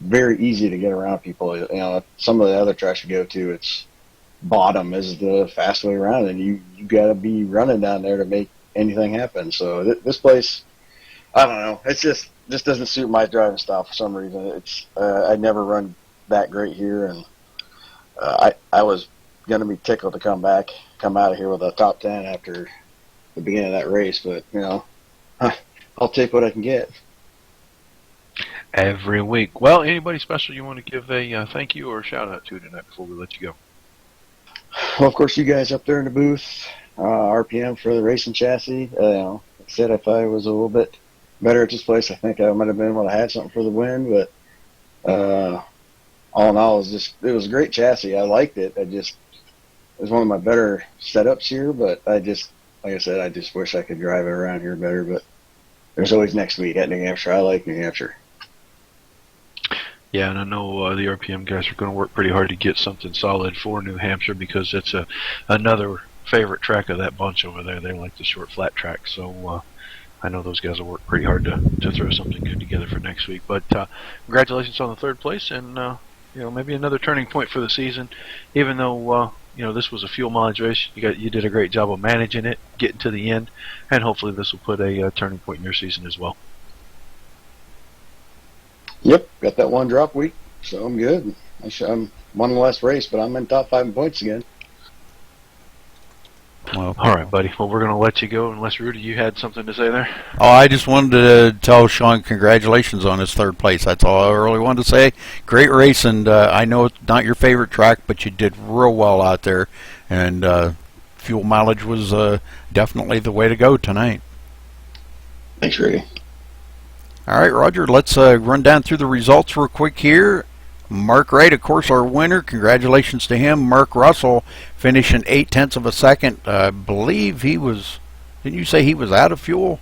very easy to get around people. You know, some of the other tracks you go to, it's bottom is the fast way around, and you got to be running down there to make anything happen. So this place, I don't know. It's just doesn't suit my driving style for some reason. It's I never run that great here, and I was gonna be tickled to come out of here with a top 10 after the beginning of that race, but you know, I'll take what I can get. Every week. Well, anybody special you want to give a thank you or a shout out to tonight before we let you go? Well, of course, you guys up there in the booth, RPM for the racing chassis. You know, like I said, if I was a little bit better at this place, I think I might have been able to have something for the win. But all in all, it was a great chassis. I liked it. It was one of my better setups here. But like I said, I just wish I could drive it around here better. But there's always next week at New Hampshire. I like New Hampshire. Yeah, and I know the RPM guys are going to work pretty hard to get something solid for New Hampshire, because it's another favorite track of that bunch over there. They like the short flat track, so I know those guys will work pretty hard to throw something good together for next week. But congratulations on the 3rd place, and you know, maybe another turning point for the season. Even though you know, this was a fuel mileage race, you did a great job of managing it, getting to the end, and hopefully this will put a turning point in your season as well. Yep, got that one drop week, so I'm good. I'm one less race, but I'm in top 5 in points again. Well, all right, buddy. Well, we're going to let you go, unless, Rudy, you had something to say there? Oh, I just wanted to tell Sean congratulations on his 3rd place. That's all I really wanted to say. Great race, and I know it's not your favorite track, but you did real well out there, and fuel mileage was definitely the way to go tonight. Thanks, Rudy. All right, Roger, let's run down through the results real quick here. Mark Wright, of course, our winner. Congratulations to him. Mark Russell finishing 0.8 of a second. I believe he was, didn't you say he was out of fuel?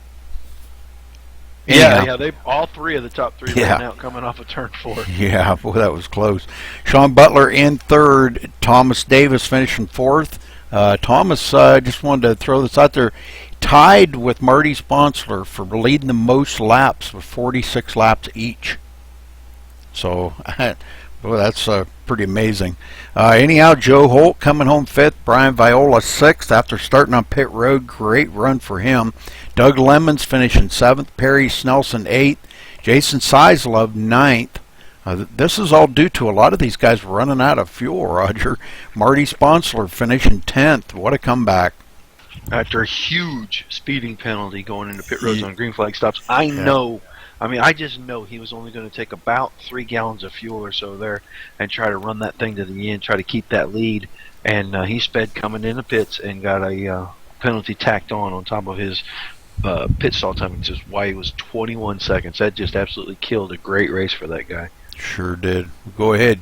Yeah, they all 3 of the top 3 ran out coming off of turn 4. Yeah, boy, that was close. Sean Butler in 3rd. Thomas Davis finishing 4th. Thomas, just wanted to throw this out there, tied with Marty Sponsler for leading the most laps with 46 laps each. So, boy, that's pretty amazing. Anyhow, Joe Holt coming home 5th. Brian Viola 6th after starting on pit road. Great run for him. Doug Lemons finishing 7th. Perry Snelson 8th. Jason Sizlove 9th. This is all due to a lot of these guys running out of fuel, Roger. Marty Sponsler finishing 10th. What a comeback. After a huge speeding penalty going into pit roads on green flag stops, I just know he was only going to take about 3 gallons of fuel or so there and try to run that thing to the end, try to keep that lead. And he sped coming in the pits and got a penalty tacked on top of his pit stall time, which is why he was 21 seconds. That just absolutely killed a great race for that guy. Sure did. Go ahead.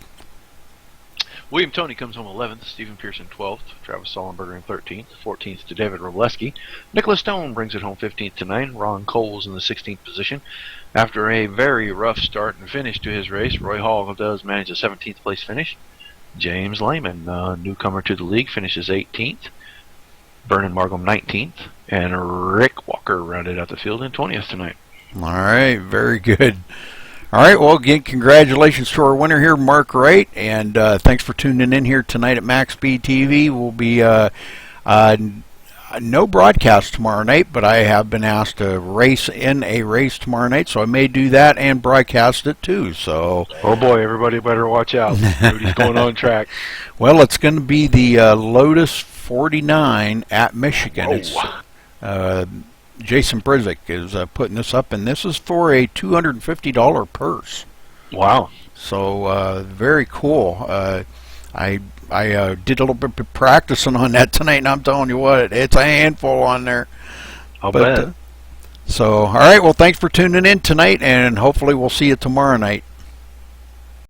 William Toney comes home 11th, Stephen Pearson 12th, Travis Sollenberger in 13th, 14th to David Roleski. Nicholas Stone brings it home 15th to 9. Ron Coles in the 16th position. After a very rough start and finish to his race, Roy Hall does manage a 17th place finish. James Lehman, newcomer to the league, finishes 18th. Vernon Margam 19th. And Rick Walker rounded out the field in 20th tonight. All right, very good. All right, well, again, congratulations to our winner here, Mark Wright, and thanks for tuning in here tonight at MaxSpeedTV. We'll be No broadcast tomorrow night, but I have been asked to race in a race tomorrow night, so I may do that and broadcast it too. So, oh boy, everybody better watch out. Rudy's going on track. Well, it's going to be the Lotus 49 at Michigan. It's Jason Brizik is putting this up, and this is for a $250 purse. Wow. So very cool. I did a little bit of practicing on that tonight, and I'm telling you what, it's a handful on there. I'll bet. So, all right, well, thanks for tuning in tonight, and hopefully we'll see you tomorrow night.